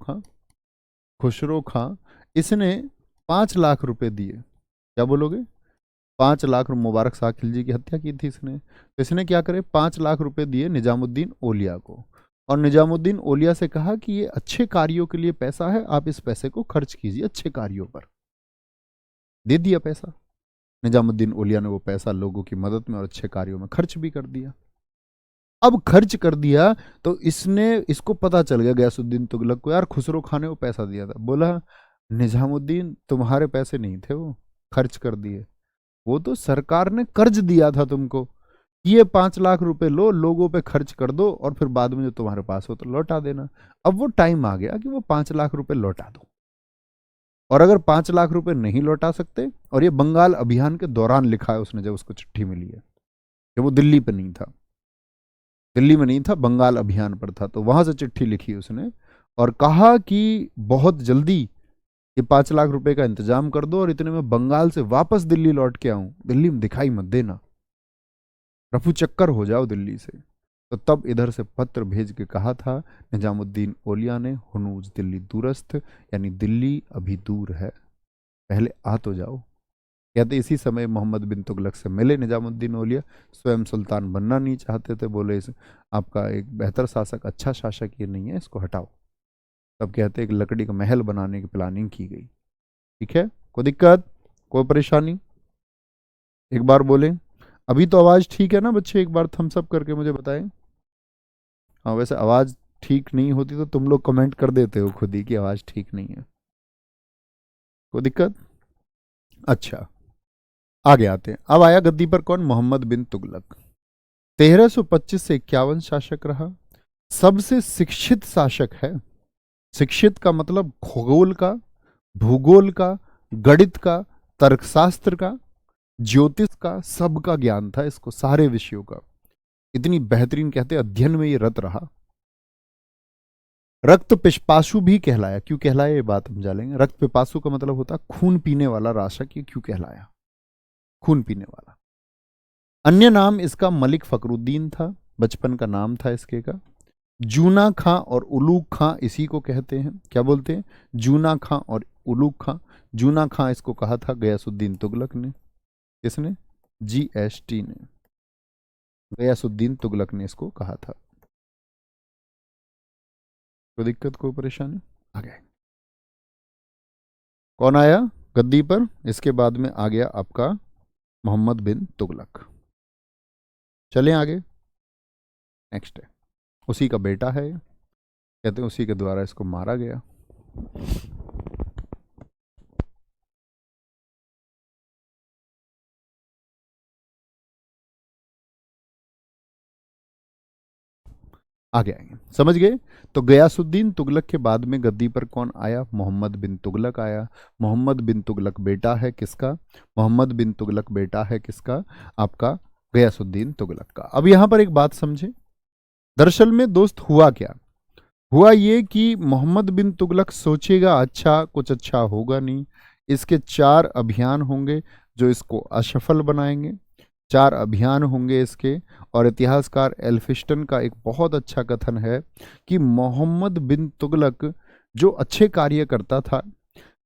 खां इसने 5 लाख रुपए दिए। क्या बोलोगे? 5 लाख, मुबारक शाह खिलजी की हत्या की थी इसने, तो इसने क्या करे, 5 लाख रुपए दिए निजामुद्दीन ओलिया को, और निजामुद्दीन ओलिया से कहा कि ये अच्छे कार्यों के लिए पैसा है, आप इस पैसे को खर्च कीजिए अच्छे कार्यों पर। दे दिया पैसा, निजामुद्दीन ओलिया ने वो पैसा लोगों की मदद में और अच्छे कार्यों में खर्च भी कर दिया। अब खर्च कर दिया तो इसको पता चल गया गयासुद्दीन तुगलक को, यार खुसरो खां ने वो पैसा दिया था। बोला निजामुद्दीन तुम्हारे पैसे नहीं थे, वो खर्च कर दिए, वो तो सरकार ने कर्ज दिया था तुमको, ये 5 लाख रुपए लो, लोगों पे खर्च कर दो और फिर बाद में जो तुम्हारे पास हो तो लौटा देना। अब वो टाइम आ गया कि वो 5 लाख रुपए लौटा दो, और अगर 5 लाख रुपए नहीं लौटा सकते, और ये बंगाल अभियान के दौरान लिखा है उसने, जब उसको चिट्ठी मिली है, जब वो दिल्ली पे नहीं था, दिल्ली में नहीं था, बंगाल अभियान पर था, तो वहां से चिट्ठी लिखी उसने और कहा कि बहुत जल्दी ये 5 लाख रुपए का इंतजाम कर दो और इतने में बंगाल से वापस दिल्ली लौट के आऊं, दिल्ली में दिखाई मत देना, रफू चक्कर हो जाओ दिल्ली से। तो तब इधर से पत्र भेज के कहा था निजामुद्दीन औलिया ने, हुनूज दिल्ली दूरस्थ, यानी दिल्ली अभी दूर है, पहले आ तो जाओ। कहते इसी समय मोहम्मद बिन तुगलक से मिले निजामुद्दीन औलिया, स्वयं सुल्तान बनना नहीं चाहते थे, बोले इस आपका एक बेहतर शासक, अच्छा शासक ये नहीं है, इसको हटाओ। तब कहते एक लकड़ी का महल बनाने की प्लानिंग की गई। ठीक है, कोई दिक्कत, कोई परेशानी? एक बार बोले। अभी तो आवाज ठीक है ना बच्चे? एक बार थम्स अप करके मुझे बताएं। हाँ, वैसे आवाज ठीक नहीं होती तो तुम लोग कमेंट कर देते हो खुद ही कि आवाज ठीक नहीं है। कोई दिक्कत? अच्छा, आगे आते हैं। अब आया गद्दी पर कौन? मोहम्मद बिन तुगलक। 1325 से 51 शासक रहा, सबसे शिक्षित शासक है। शिक्षित का मतलब खगोल का, भूगोल का, गणित का, तर्कशास्त्र का, ज्योतिष का, सबका ज्ञान था इसको, सारे विषयों का। इतनी बेहतरीन कहते अध्ययन में ये रत रहा। रक्त पिपासु भी कहलाया। क्यों कहलाया ये बात हम जानेंगे। रक्त पिपासु का मतलब होता खून पीने वाला शासक। ये क्यों कहलाया? खून पीने वाला। अन्य नाम इसका मलिक फकरुद्दीन था, बचपन का नाम था इसके का। जूना खां और उलूक खां इसी को कहते हैं। क्या बोलते हैं? जूना खां और उलूक खां। जूना खां इसको कहा था गयासुद्दीन तुगलक ने। किसने? GST ने, गयासुद्दीन तुगलक ने इसको कहा था। कोई दिक्कत, कोई परेशानी? आ गए। कौन आया गद्दी पर? इसके बाद में आ गया आपका मोहम्मद बिन तुगलक। चलें आगे। नेक्स्ट है, उसी का बेटा है, कहते हैं उसी के द्वारा इसको मारा गया। आगे आएंगे, समझ गए? तो गयासुद्दीन तुगलक के बाद में गद्दी पर कौन आया? मोहम्मद बिन तुगलक आया। मोहम्मद बिन तुगलक बेटा है किसका? मोहम्मद बिन तुगलक बेटा है किसका? आपका गयासुद्दीन तुगलक का। अब यहां पर एक बात समझे। दरअसल में दोस्त हुआ क्या? हुआ ये कि मोहम्मद बिन तुगलक सोचेगा अच्छा, कुछ अच्छा होगा नहीं, इसके 4 अभियान होंगे जो इसको असफल बनाएंगे। 4 अभियान होंगे इसके। और इतिहासकार एल्फिस्टन का एक बहुत अच्छा कथन है कि मोहम्मद बिन तुगलक जो अच्छे कार्य करता था,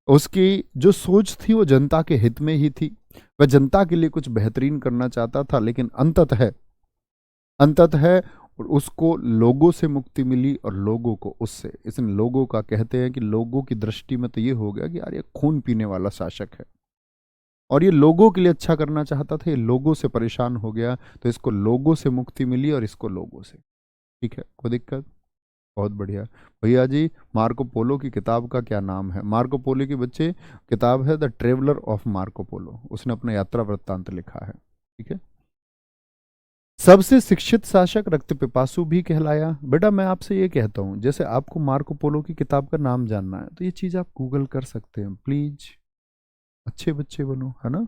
उसकी जो सोच थी वो जनता के हित में ही थी। वह जनता के लिए कुछ बेहतरीन करना चाहता था, लेकिन अंततः उसको लोगों से मुक्ति मिली और लोगों को उससे। इसने लोगों का, कहते हैं कि लोगों की दृष्टि में तो ये हो गया कि यार ये खून पीने वाला शासक है, और ये लोगों के लिए अच्छा करना चाहता था, ये लोगों से परेशान हो गया, तो इसको लोगों से मुक्ति मिली और इसको लोगों से। ठीक है, कोई दिक्कत? बहुत बढ़िया। भैया जी, मार्को पोलो की किताब का क्या नाम है? मार्को पोलो की बच्चे किताब है the traveller of Marco Polo, उसने अपना यात्रा वृत्तांत लिखा है। ठीक है। सबसे शिक्षित शासक रक्त पिपासु भी कहलाया। बेटा मैं आपसे ये कहता हूं, जैसे आपको मार्को पोलो की किताब का नाम जानना है तो ये चीज आप गूगल कर सकते हैं, प्लीज अच्छे बच्चे बनो, है ना?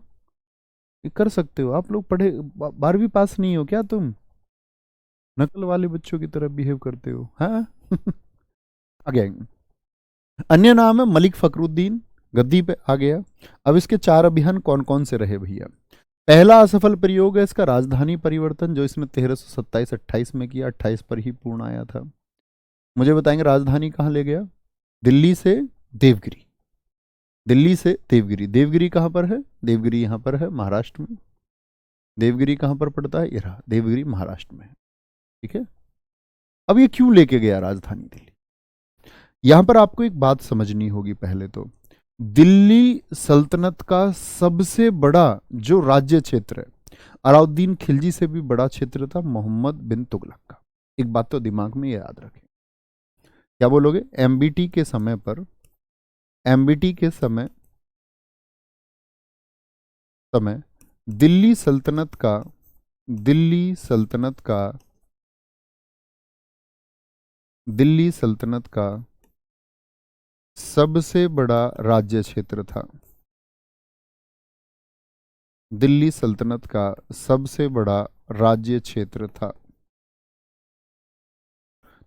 ये कर सकते हो। आप लोग पढ़े 12वीं पास नहीं हो क्या तुम? नकल वाले बच्चों की तरह बिहेव करते हो, हाँ? आगे आएंगे। अन्य नाम है मलिक फकरुद्दीन, गद्दी पे आ गया। अब इसके 4 अभियान कौन कौन से रहे भैया? पहला असफल प्रयोग है इसका राजधानी परिवर्तन, जो इसमें 1327-28 में किया, 28 पर ही पूर्ण आया था। मुझे बताएंगे राजधानी कहाँ ले गया? दिल्ली से देवगिरी। दिल्ली से देवगिरी। देवगिरी कहाँ पर है? देवगिरी यहाँ पर है, महाराष्ट्र में। देवगिरी कहाँ पर पड़ता है? ये रहा, देवगिरी महाराष्ट्र में है। ठीक है। अब ये क्यों लेके गया राजधानी दिल्ली? यहां पर आपको एक बात समझनी होगी। पहले तो दिल्ली सल्तनत का सबसे बड़ा जो राज्य क्षेत्र है, अलाउद्दीन खिलजी से भी बड़ा क्षेत्र था मोहम्मद बिन तुगलक का। एक बात तो दिमाग में याद रखें। क्या बोलोगे? एमबीटी के समय पर, एमबीटी के समय समय दिल्ली सल्तनत का, दिल्ली सल्तनत का, दिल्ली सल्तनत का सबसे बड़ा राज्य क्षेत्र था। दिल्ली सल्तनत का सबसे बड़ा राज्य क्षेत्र था।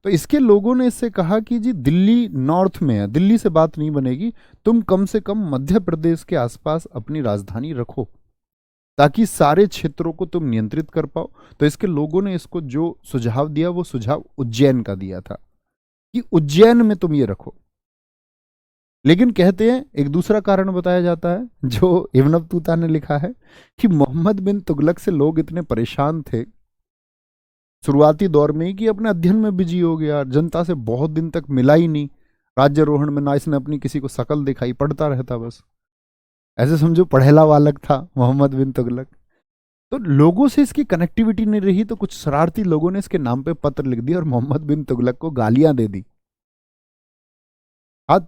तो इसके लोगों ने इससे कहा कि जी दिल्ली नॉर्थ में है, दिल्ली से बात नहीं बनेगी, तुम कम से कम मध्य प्रदेश के आसपास अपनी राजधानी रखो। ताकि सारे क्षेत्रों को तुम नियंत्रित कर पाओ। तो इसके लोगों ने इसको जो सुझाव दिया वो सुझाव उज्जैन का दिया था कि उज्जैन में तुम ये रखो। लेकिन कहते हैं एक दूसरा कारण बताया जाता है जो इब्न बतूता ने लिखा है कि मोहम्मद बिन तुगलक से लोग इतने परेशान थे शुरुआती दौर में ही कि अपने अध्ययन में बिजी हो गया, जनता से बहुत दिन तक मिला ही नहीं, राज्यरोहण में ना इसने अपनी किसी को शकल दिखाई, पढ़ता रहता बस, ऐसे समझो पढ़ेला बालक था मोहम्मद बिन तुगलक। तो लोगों से इसकी कनेक्टिविटी नहीं रही, तो कुछ शरारती लोगों ने इसके नाम पे पत्र लिख दिया और मोहम्मद बिन तुगलक को गालियां दे दी, हाथ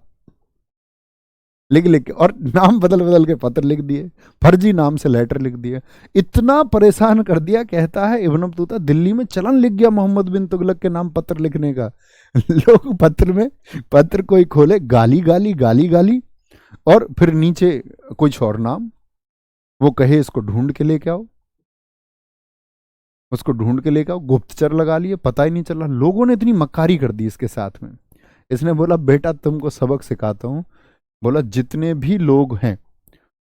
लिख लिख के, और नाम बदल बदल के पत्र लिख दिए, फर्जी नाम से लेटर लिख दिए, इतना परेशान कर दिया। कहता है इब्न बतूता दिल्ली में चलन लिख गया मोहम्मद बिन तुगलक के नाम पत्र लिखने का। लोग पत्र कोई खोले गाली गाली गाली गाली, और फिर नीचे कुछ और नाम, वो कहे इसको ढूंढ के लेके आओ, उसको ढूंढ के लेके आओ, गुप्तचर लगा लिए, पता ही नहीं चला। लोगों ने इतनी मक्कारी कर दी इसके साथ में। इसने बोला बेटा तुमको सबक सिखाता हूं, बोला जितने भी लोग हैं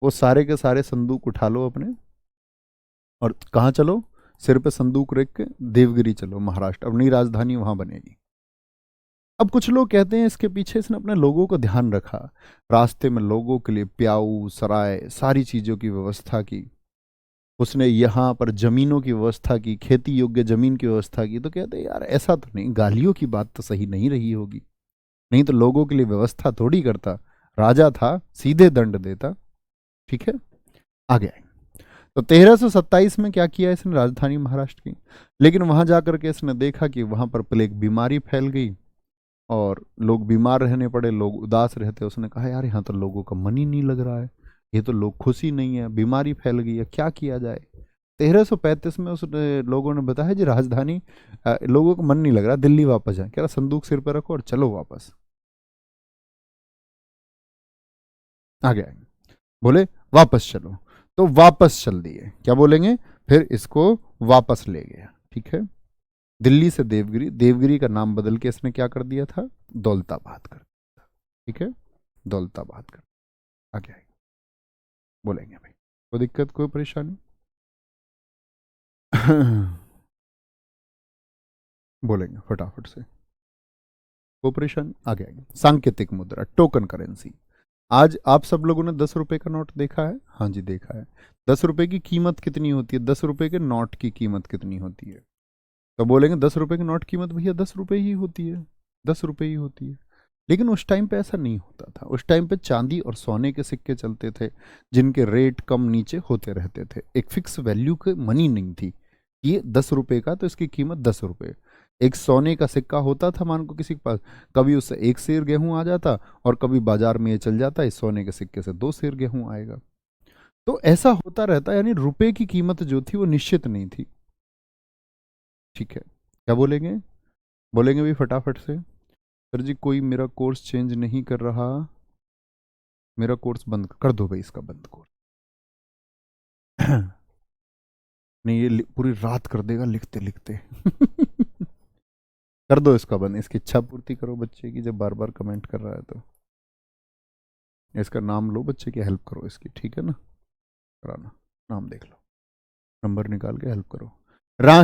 वो सारे के सारे संदूक उठा लो अपने, और कहाँ चलो, सिर पे संदूक रख के देवगिरी चलो, महाराष्ट्र, अपनी राजधानी वहां बनेगी। अब कुछ लोग कहते हैं इसके पीछे इसने अपने लोगों का ध्यान रखा, रास्ते में लोगों के लिए प्याऊ सराय सारी चीजों की व्यवस्था की, उसने यहाँ पर जमीनों की व्यवस्था की, खेती योग्य जमीन की व्यवस्था की। तो कहते हैं यार ऐसा तो नहीं, गालियों की बात तो सही नहीं रही होगी, नहीं तो लोगों के लिए व्यवस्था थोड़ी करता, राजा था सीधे दंड देता। ठीक है, आगे आए। तो 1327 में क्या किया इसने, राजधानी महाराष्ट्र की, लेकिन वहां जाकर के इसने देखा कि वहां पर प्लेग बीमारी फैल गई और लोग बीमार रहने पड़े, लोग उदास रहते। उसने कहा यार यहाँ तो लोगों का मन ही नहीं लग रहा है, ये तो लोग खुशी नहीं है, बीमारी फैल गई है, क्या किया जाए। 1335 में उस लोगों ने बताया जी राजधानी लोगों का मन नहीं लग रहा, दिल्ली वापस जाए। कह रहा संदूक सिर पर रखो और चलो वापस। आगे आएंगे, बोले वापस चलो, तो वापस चल दिए, क्या बोलेंगे, फिर इसको वापस ले गया। ठीक है, दिल्ली से देवगिरी, देवगिरी का नाम बदल के इसने क्या कर दिया था, दौलताबाद कर दिया था। ठीक है, दौलताबाद कर, आगे आएंगे, बोलेंगे भाई कोई दिक्कत कोई परेशानी। बोलेंगे फटाफट से, कोई परेशानी, आगे आएंगे। सांकेतिक मुद्रा, टोकन करेंसी। आज आप सब लोगों ने 10 रुपए का नोट देखा है, हाँ जी देखा है। 10 रुपए की कीमत कितनी होती है, 10 रुपए के नोट की कीमत कितनी होती है, तो बोलेंगे 10 रुपए की नोट कीमत भैया 10 रुपए ही होती है, 10 रुपए ही होती है। लेकिन उस टाइम पे ऐसा नहीं होता था, उस टाइम पे चांदी और सोने के सिक्के चलते थे जिनके रेट कम नीचे होते रहते थे, एक फिक्स वैल्यू के मनी नहीं थी। ये 10 रुपए का तो इसकी कीमत 10 रुपए। एक सोने का सिक्का होता था मान को किसी के पास, कभी उससे 1 सेर गेहूं आ जाता और कभी बाजार में ये चल जाता इस सोने के सिक्के से 2 सेर गेहूं आएगा। तो ऐसा होता रहता, यानी रुपए की कीमत जो थी वो निश्चित नहीं थी। ठीक है, क्या बोलेंगे, बोलेंगे भी फटाफट से, सर जी कोई मेरा कोर्स चेंज नहीं कर रहा, मेरा कोर्स बंद कर दो भाई, इसका बंद कोर्स। नहीं ये पूरी रात कर देगा लिखते लिखते। कर दो इसका बंद, इसकी इच्छा पूर्ति करो बच्चे की, जब बार बार कमेंट कर रहा है तो इसका नाम लो, बच्चे की हेल्प करो इसकी, ठीक है ना, कराना, नाम देख लो, नंबर निकाल के हेल्प करो।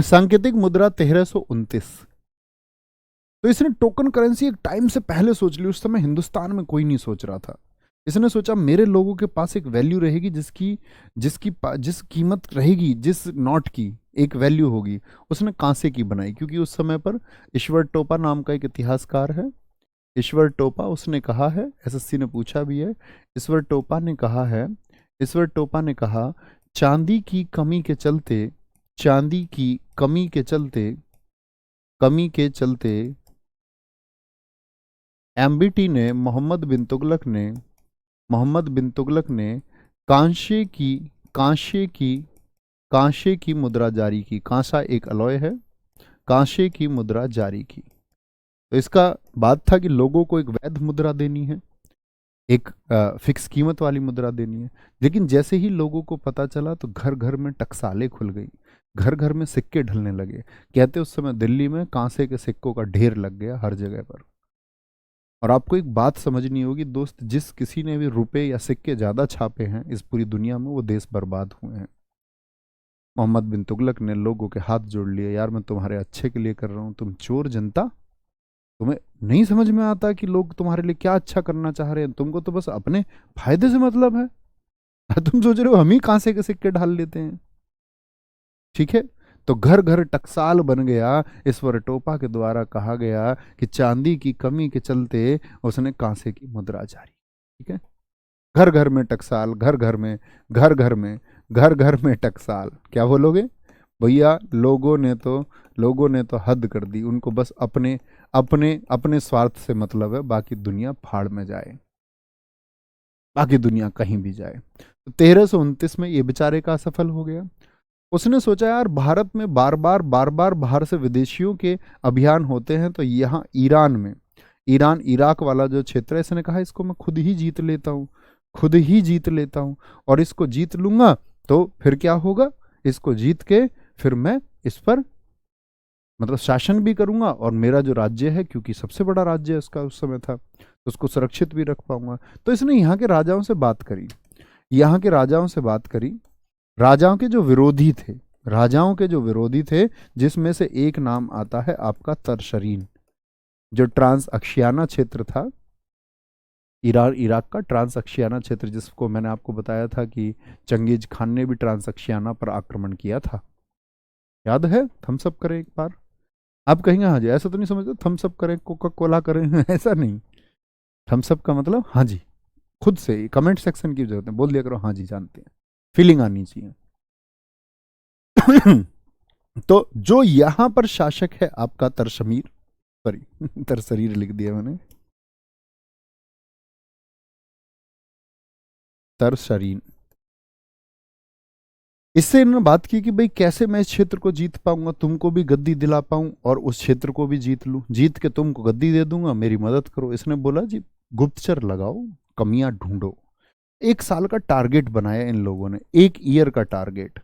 सांकेतिक मुद्रा 1329। तो इसने टोकन करेंसी एक टाइम से पहले सोच ली, उस समय हिंदुस्तान में कोई नहीं सोच रहा था। इसने सोचा मेरे लोगों के पास एक वैल्यू रहेगी जिसकी जिस कीमत रहेगी, जिस नोट की एक वैल्यू होगी। उसने कांसे की बनाई, क्योंकि उस समय पर ईश्वर टोपा नाम का एक इतिहासकार है, ईश्वर टोपा, उसने कहा है, एसएससी ने पूछा भी है, ईश्वर टोपा ने कहा है, ईश्वर टोपा ने कहा चांदी की कमी के चलते, चांदी की कमी के चलते, कमी के चलते एमबीटी ने मोहम्मद बिन तुगलक ने कांसे की कांसे की कांसे की मुद्रा जारी की। कांसा एक अलॉय है, कांसे की मुद्रा जारी की। तो इसका बात था कि लोगों को एक वैध मुद्रा देनी है, एक फिक्स कीमत वाली मुद्रा देनी है। लेकिन जैसे ही लोगों को पता चला तो घर घर में टकसालें खुल गई, घर घर में सिक्के ढलने लगे। कहते उस समय दिल्ली में कांसे के सिक्कों का ढेर लग गया हर जगह पर। और आपको एक बात समझनी होगी दोस्त, जिस किसी ने भी रुपए या सिक्के ज्यादा छापे हैं इस पूरी दुनिया में, वो देश बर्बाद हुए हैं। मोहम्मद बिन तुगलक ने लोगों के हाथ जोड़ लिए, यार मैं तुम्हारे अच्छे के लिए कर रहा हूँ, तुम चोर जनता, तुम्हें नहीं समझ में आता कि लोग तुम्हारे लिए क्या अच्छा करना चाह रहे हैं, तुमको तो बस अपने फायदे से मतलब है। तुम सोच रहे हो हम ही कांसे के सिक्के ढाल लेते हैं। ठीक है, तो घर घर टकसाल बन गया। ईश्वर टोपा के द्वारा कहा गया कि चांदी की कमी के चलते उसने कांसे की मुद्रा जारी। ठीक है, घर घर में टकसाल, घर घर में, घर घर में, घर घर में टकसाल। क्या बोलोगे भैया? लोगों ने तो हद कर दी, उनको बस अपने अपने अपने स्वार्थ से मतलब है, बाकी दुनिया फाड़ में जाए, बाकी दुनिया कहीं भी जाए। तो 1329 में ये बेचारे का सफल हो गया। उसने सोचा यार भारत में बार बार बाहर से विदेशियों के अभियान होते हैं, तो यहाँ ईरान में, ईरान इराक वाला जो क्षेत्र है, इसने कहा इसको मैं खुद ही जीत लेता हूँ, खुद ही जीत लेता हूँ। और इसको जीत लूंगा तो फिर क्या होगा, इसको जीत के फिर मैं इस पर मतलब शासन भी करूंगा, और मेरा जो राज्य है, क्योंकि सबसे बड़ा राज्य उसका उस समय था, तो उसको सुरक्षित भी रख पाऊंगा। तो इसने यहाँ के राजाओं से बात करी, यहाँ के राजाओं से बात करी, राजाओं के जो विरोधी थे, राजाओं के जो विरोधी थे, जिसमें से एक नाम आता है आपका तरशरीन, जो ट्रांस अक्शियाना क्षेत्र था, ईरान इराक का ट्रांस अक्शियाना क्षेत्र, जिसको मैंने आपको बताया था कि चंगेज खान ने भी ट्रांस अक्शियाना पर आक्रमण किया था। याद है? थम्स अप करें एक बार। आप कहेंगे हाँ जी, ऐसा तो नहीं समझते थम्स अप करें, कोका कोला करें ऐसा नहीं। थम्स अप का मतलब हाँ जी, खुद से कमेंट सेक्शन की जरूरत है, बोल दिया करो हाँ जी, जानते हैं, फीलिंग आनी चाहिए। तो जो यहां पर शासक है आपका तरशमीर, सॉरी तरशरीर लिख दिया मैंने, तरशरीन। इससे इन्होंने बात की कि भाई कैसे मैं इस क्षेत्र को जीत पाऊंगा, तुमको भी गद्दी दिला पाऊं और उस क्षेत्र को भी जीत लूं, जीत के तुमको गद्दी दे दूंगा, मेरी मदद करो। इसने बोला जी गुप्तचर लगाओ, कमियां ढूंढो। 1 साल का टारगेट बनाया इन लोगों ने, 1 ईयर का टारगेट,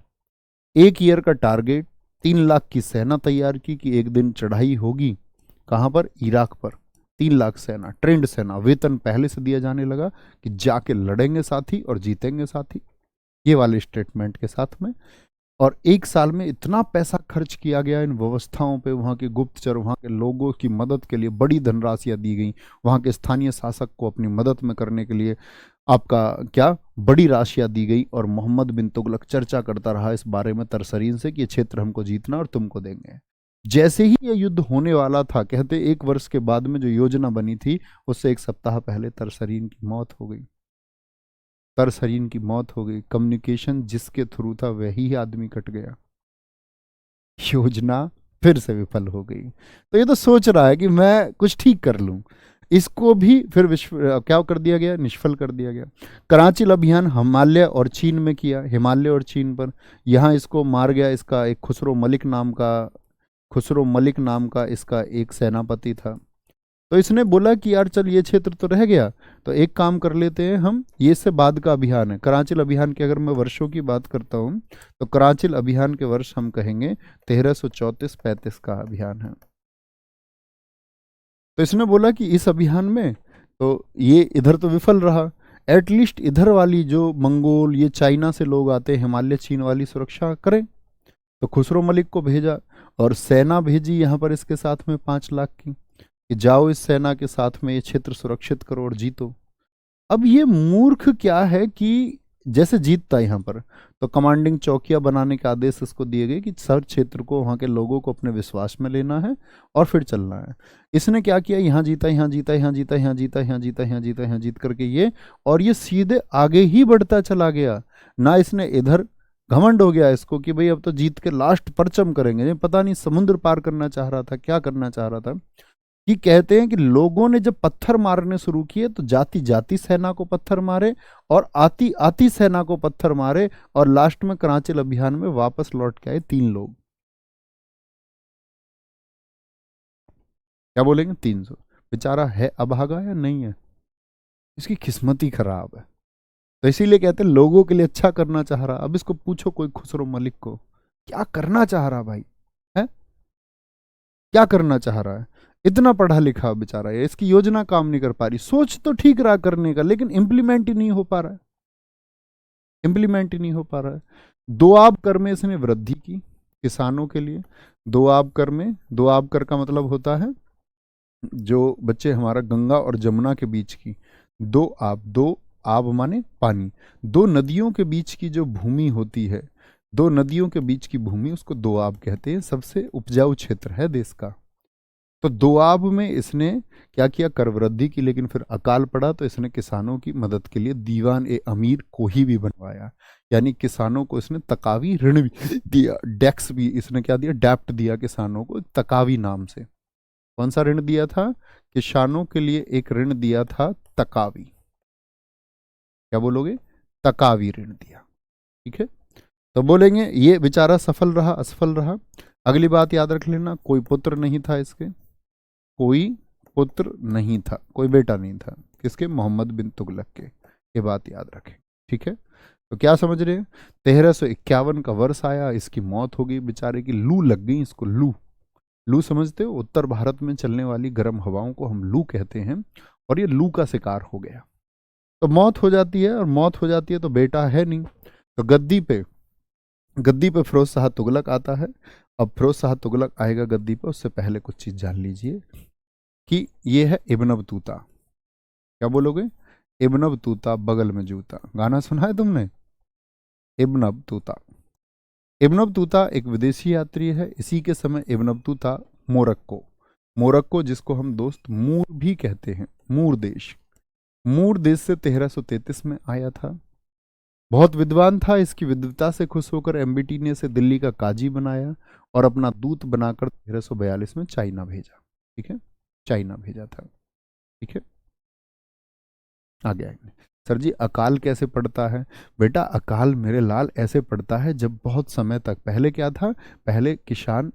1 ईयर का टारगेट। 3 लाख की सेना तैयार की कि एक दिन चढ़ाई होगी, कहां पर? इराक पर। 3 लाख सेना, ट्रेंड सेना, वेतन पहले से दिया जाने लगा कि जाके लड़ेंगे साथी और जीतेंगे साथी, ये वाले स्टेटमेंट के साथ में। और 1 साल में इतना पैसा खर्च किया गया इन व्यवस्थाओं पे, वहाँ के गुप्तचर, वहाँ के लोगों की मदद के लिए बड़ी धनराशियां दी गई, वहाँ के स्थानीय शासक को अपनी मदद में करने के लिए आपका क्या बड़ी राशियां दी गई। और मोहम्मद बिन तुगलक चर्चा करता रहा इस बारे में तरसरीन से कि ये क्षेत्र हमको जीतना और तुमको देंगे। जैसे ही ये युद्ध होने वाला था, कहते 1 वर्ष के बाद में जो योजना बनी थी, उससे 1 सप्ताह पहले तरसरीन की मौत हो गई। तरसरीन की मौत हो गई, कम्युनिकेशन जिसके थ्रू था वही आदमी कट गया, योजना फिर से विफल हो गई। तो ये तो सोच रहा है कि मैं कुछ ठीक कर लूं, इसको भी फिर क्या कर दिया गया, निष्फल कर दिया गया। कराचिल अभियान हिमालय और चीन में किया, हिमालय और चीन पर, यहाँ इसको मार गया। इसका एक खुसरो मलिक नाम का इसका एक सेनापति था। तो इसने बोला कि यार चल ये क्षेत्र तो रह गया, तो एक काम कर लेते हैं हम, ये इससे बाद का अभियान है। कराचिल अभियान की अगर मैं वर्षों की बात करता हूँ, तो कराचिल अभियान के वर्ष हम कहेंगे 1334-35 का अभियान है। तो इसने बोला कि इस अभियान में तो ये इधर तो विफल रहा, एटलीस्ट इधर वाली जो मंगोल, ये चाइना से लोग आते हैं, हिमालय चीन वाली सुरक्षा करें। तो खुसरो मलिक को भेजा और सेना भेजी यहाँ पर इसके साथ में 5 लाख की, कि जाओ इस सेना के साथ में ये क्षेत्र सुरक्षित करो और जीतो। अब ये मूर्ख क्या है कि जैसे जीतता यहाँ पर, तो कमांडिंग चौकियां बनाने के आदेश इसको दिए गए कि सर क्षेत्र को, वहाँ के लोगों को अपने विश्वास में लेना है और फिर चलना है। इसने क्या किया, यहाँ जीता, यहाँ जीता, यहाँ जीता, यहाँ जीता, यहाँ जीता, यहाँ जीता, यहाँ जीत करके ये, और ये सीधे आगे ही बढ़ता चला गया ना। इसने इधर घमंड हो गया इसको कि भाई अब तो जीत के लास्ट परचम करेंगे, पता नहीं समुद्र पार करना चाह रहा था, क्या करना चाह रहा था। कि कहते हैं कि लोगों ने जब पत्थर मारने शुरू किए, तो जाति जाति सेना को पत्थर मारे और आती आती सेना को पत्थर मारे, और लास्ट में कराचिल अभियान में वापस लौट के आए 3 लोग। क्या बोलेंगे? 300। बेचारा है अभागा या नहीं है, इसकी किस्मत ही खराब है। तो इसीलिए कहते हैं लोगों के लिए अच्छा करना चाह रहा। अब इसको पूछो कोई खुसरो मलिक को, क्या करना चाह रहा भाई है, क्या करना चाह रहा है? इतना पढ़ा लिखा बेचारा है, इसकी योजना काम नहीं कर पा रही। सोच तो ठीक रहा करने का, लेकिन इंप्लीमेंट ही नहीं हो पा रहा है, इंप्लीमेंट ही नहीं हो पा रहा है। दोआब कर में इसने वृद्धि की किसानों के लिए। दोआब कर में, दोआब कर का मतलब होता है जो बच्चे हमारा गंगा और जमुना के बीच की, दो आब, दो आब माने पानी, दो नदियों के बीच की जो भूमि होती है, दो नदियों के बीच की भूमि, उसको दोआब कहते हैं। सबसे उपजाऊ क्षेत्र है देश का। तो दोआब में इसने क्या किया, कर वृद्धि की। लेकिन फिर अकाल पड़ा तो इसने किसानों की मदद के लिए दीवान ए अमीर कोही भी बनवाया, यानी किसानों को इसने तकावी ऋण भी दिया, डेक्स भी इसने क्या दिया, डेप्ट दिया किसानों को तकावी नाम से। कौन सा ऋण दिया था, किसानों के लिए एक ऋण दिया था तकावी। क्या बोलोगे, तकावी ऋण दिया। ठीक है, तो बोलेंगे ये बेचारा सफल रहा असफल रहा। अगली बात याद रख लेना, कोई पुत्र नहीं था इसके, कोई पुत्र नहीं था, कोई बेटा नहीं था किसके, मोहम्मद बिन तुगलक के। ये बात याद रखें। ठीक है, तो क्या समझ रहे हैं, 1351 का वर्ष आया, इसकी मौत हो गई बेचारे की, लू लग गई इसको। लू, लू समझते हो, उत्तर भारत में चलने वाली गर्म हवाओं को हम लू कहते हैं, और ये लू का शिकार हो गया। तो मौत हो जाती है, और मौत हो जाती है तो बेटा है नहीं, तो गद्दी पे फिरोज शाह तुगलक आता है। अब फिरोज शाह तुगलक आएगा गद्दी पे, उससे पहले कुछ चीज जान लीजिए कि ये है इब्न बतूता। क्या बोलोगे, इब्न बतूता बगल में जूता, गाना सुना है तुमने, इब्न बतूता। इब्न बतूता एक विदेशी यात्री है। इसी के समय इब्न बतूता मोरक्को, मोरक्को जिसको हम दोस्त मूर भी कहते हैं, मूर देश, मूर देश से 1333 में आया था। बहुत विद्वान था, इसकी विद्वता से खुश होकर एमबीटी ने इसे दिल्ली का काजी बनाया और अपना दूत बनाकर 1342 में चाइना भेजा। ठीक है, चाइना भेजा था। ठीक है, आगे आएंगे। सर जी अकाल कैसे पड़ता है, बेटा अकाल मेरे लाल ऐसे पड़ता है जब बहुत समय तक, पहले क्या था, पहले किसान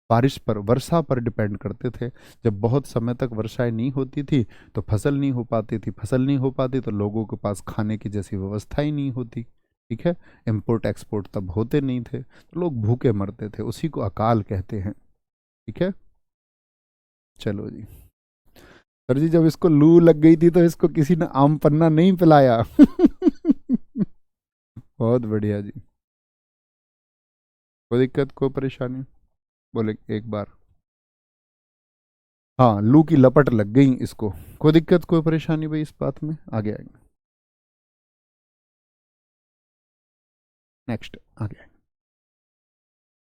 बारिश पर, वर्षा पर डिपेंड करते थे। जब बहुत समय तक वर्षाएं नहीं होती थी तो फसल नहीं हो पाती थी, फसल नहीं हो पाती तो लोगों के पास खाने की जैसी व्यवस्था ही नहीं होती। ठीक है, इंपोर्ट एक्सपोर्ट तब होते नहीं थे तो लोग भूखे मरते थे, उसी को अकाल कहते हैं। ठीक है, चलो जी। सर जी जब इसको लू लग गई थी तो इसको किसी ने आम पन्ना नहीं पिलाया। बहुत बढ़िया जी, कोई दिक्कत कोई परेशानी, बोले एक बार। हाँ, लू की लपट लग गई इसको, कोई दिक्कत कोई परेशानी भाई इस बात में, आगे आएंगे। नेक्स्ट, आगे आएंगे।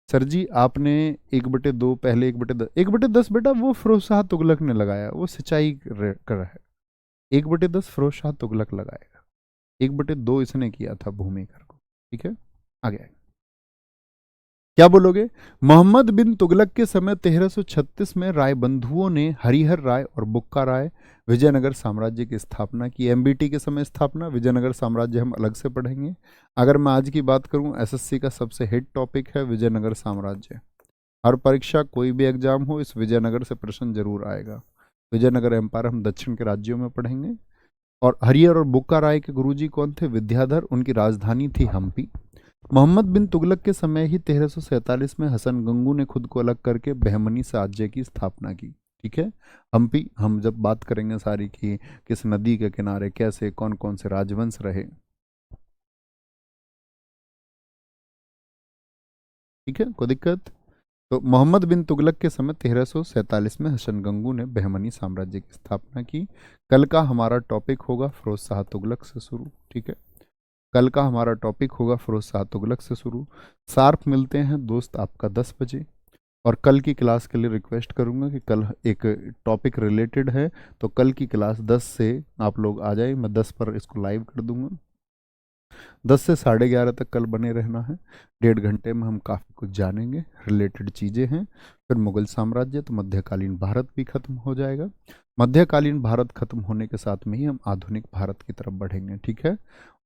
सर जी आपने 1/2 पहले 1/10, 1/10 बेटा वो फिरोज शाह तुगलक ने लगाया, वो सिंचाई कर रहा है। 1/10 फिरोज शाह तुगलक लगाएगा, 1/2 इसने किया था भूमि कर को। ठीक है, आगे आएंगे। क्या बोलोगे, मोहम्मद बिन तुगलक के समय 1336 में राय बंधुओं ने हरिहर राय और बुक्का राय विजयनगर साम्राज्य की स्थापना की। एमबीटी के समय स्थापना, विजयनगर साम्राज्य हम अलग से पढ़ेंगे। अगर मैं आज की बात करूं, एसएससी का सबसे हिट टॉपिक है विजयनगर साम्राज्य। हर परीक्षा कोई भी एग्जाम हो, इस विजयनगर से प्रश्न जरूर आएगा। विजयनगर एम्पायर हम दक्षिण के राज्यों में पढ़ेंगे। और हरिहर और बुक्का राय के गुरुजी कौन थे, विद्याधर, उनकी राजधानी थी हम्पी। मोहम्मद बिन तुगलक के समय ही 1347 में हसन गंगू ने खुद को अलग करके बहमनी साम्राज्य की स्थापना की। ठीक है, हम्पी हम जब बात करेंगे सारी की, किस नदी के किनारे कैसे कौन कौन से राजवंश रहे। ठीक है, कोई दिक्कत। तो मोहम्मद बिन तुगलक के समय 1347 में हसन गंगू ने बहमनी साम्राज्य की स्थापना की। कल का हमारा टॉपिक होगा फिरोज शाह तुगलक से शुरू। ठीक है, कल का हमारा टॉपिक होगा फिरोज शाह तुगलक से शुरू। शार्प मिलते हैं दोस्त आपका 10 बजे। और कल की क्लास के लिए रिक्वेस्ट करूंगा कि कल एक टॉपिक रिलेटेड है, तो कल की क्लास 10 से आप लोग आ जाए, मैं 10 पर इसको लाइव कर दूंगा। 10 से 11:30 तक कल बने रहना है। 1.5 घंटे में हम काफ़ी कुछ जानेंगे, रिलेटेड चीज़ें हैं। फिर मुगल साम्राज्य, तो मध्यकालीन भारत भी खत्म हो जाएगा। मध्यकालीन भारत खत्म होने के साथ में ही हम आधुनिक भारत की तरफ बढ़ेंगे। ठीक है,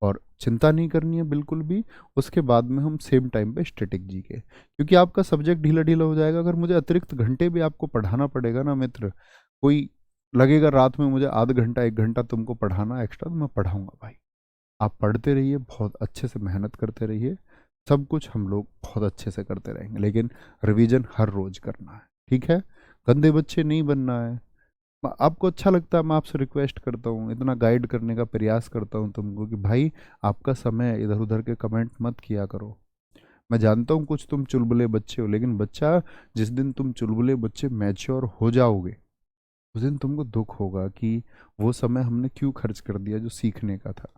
और चिंता नहीं करनी है बिल्कुल भी। उसके बाद में हम सेम टाइम पे स्टैटिक जी के, क्योंकि आपका सब्जेक्ट ढीला ढीला हो जाएगा। अगर मुझे अतिरिक्त घंटे भी आपको पढ़ाना पड़ेगा ना मित्र, कोई लगेगा रात में मुझे आध घंटा 1 घंटा तुमको पढ़ाना एक्स्ट्रा, तो मैं पढ़ाऊंगा भाई। आप पढ़ते रहिए, बहुत अच्छे से मेहनत करते रहिए, सब कुछ हम लोग बहुत अच्छे से करते रहेंगे, लेकिन रिवीजन हर रोज करना है। ठीक है, गंदे बच्चे नहीं बनना है। आपको अच्छा लगता है, मैं आपसे रिक्वेस्ट करता हूँ, इतना गाइड करने का प्रयास करता हूँ तुमको कि भाई आपका समय इधर उधर के कमेंट मत किया करो। मैं जानता हूँ कुछ तुम चुलबुले बच्चे हो, लेकिन बच्चा, जिस दिन तुम चुलबुले बच्चे मैच्योर हो जाओगे, उस दिन तुमको दुख होगा कि वो समय हमने क्यों खर्च कर दिया जो सीखने का था।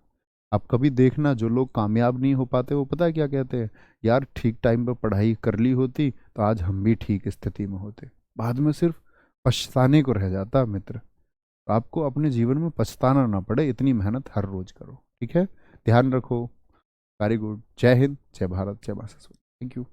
आप कभी देखना, जो लोग कामयाब नहीं हो पाते वो पता है क्या कहते हैं, यार ठीक टाइम पर पढ़ाई कर ली होती तो आज हम भी ठीक स्थिति में होते। बाद में सिर्फ पछताने को रह जाता मित्र। तो आपको अपने जीवन में पछताना ना पड़े, इतनी मेहनत हर रोज करो, ठीक है। ध्यान रखो। Very good. जय हिंद, जय भारत, जय मां सरस्वती। Thank you.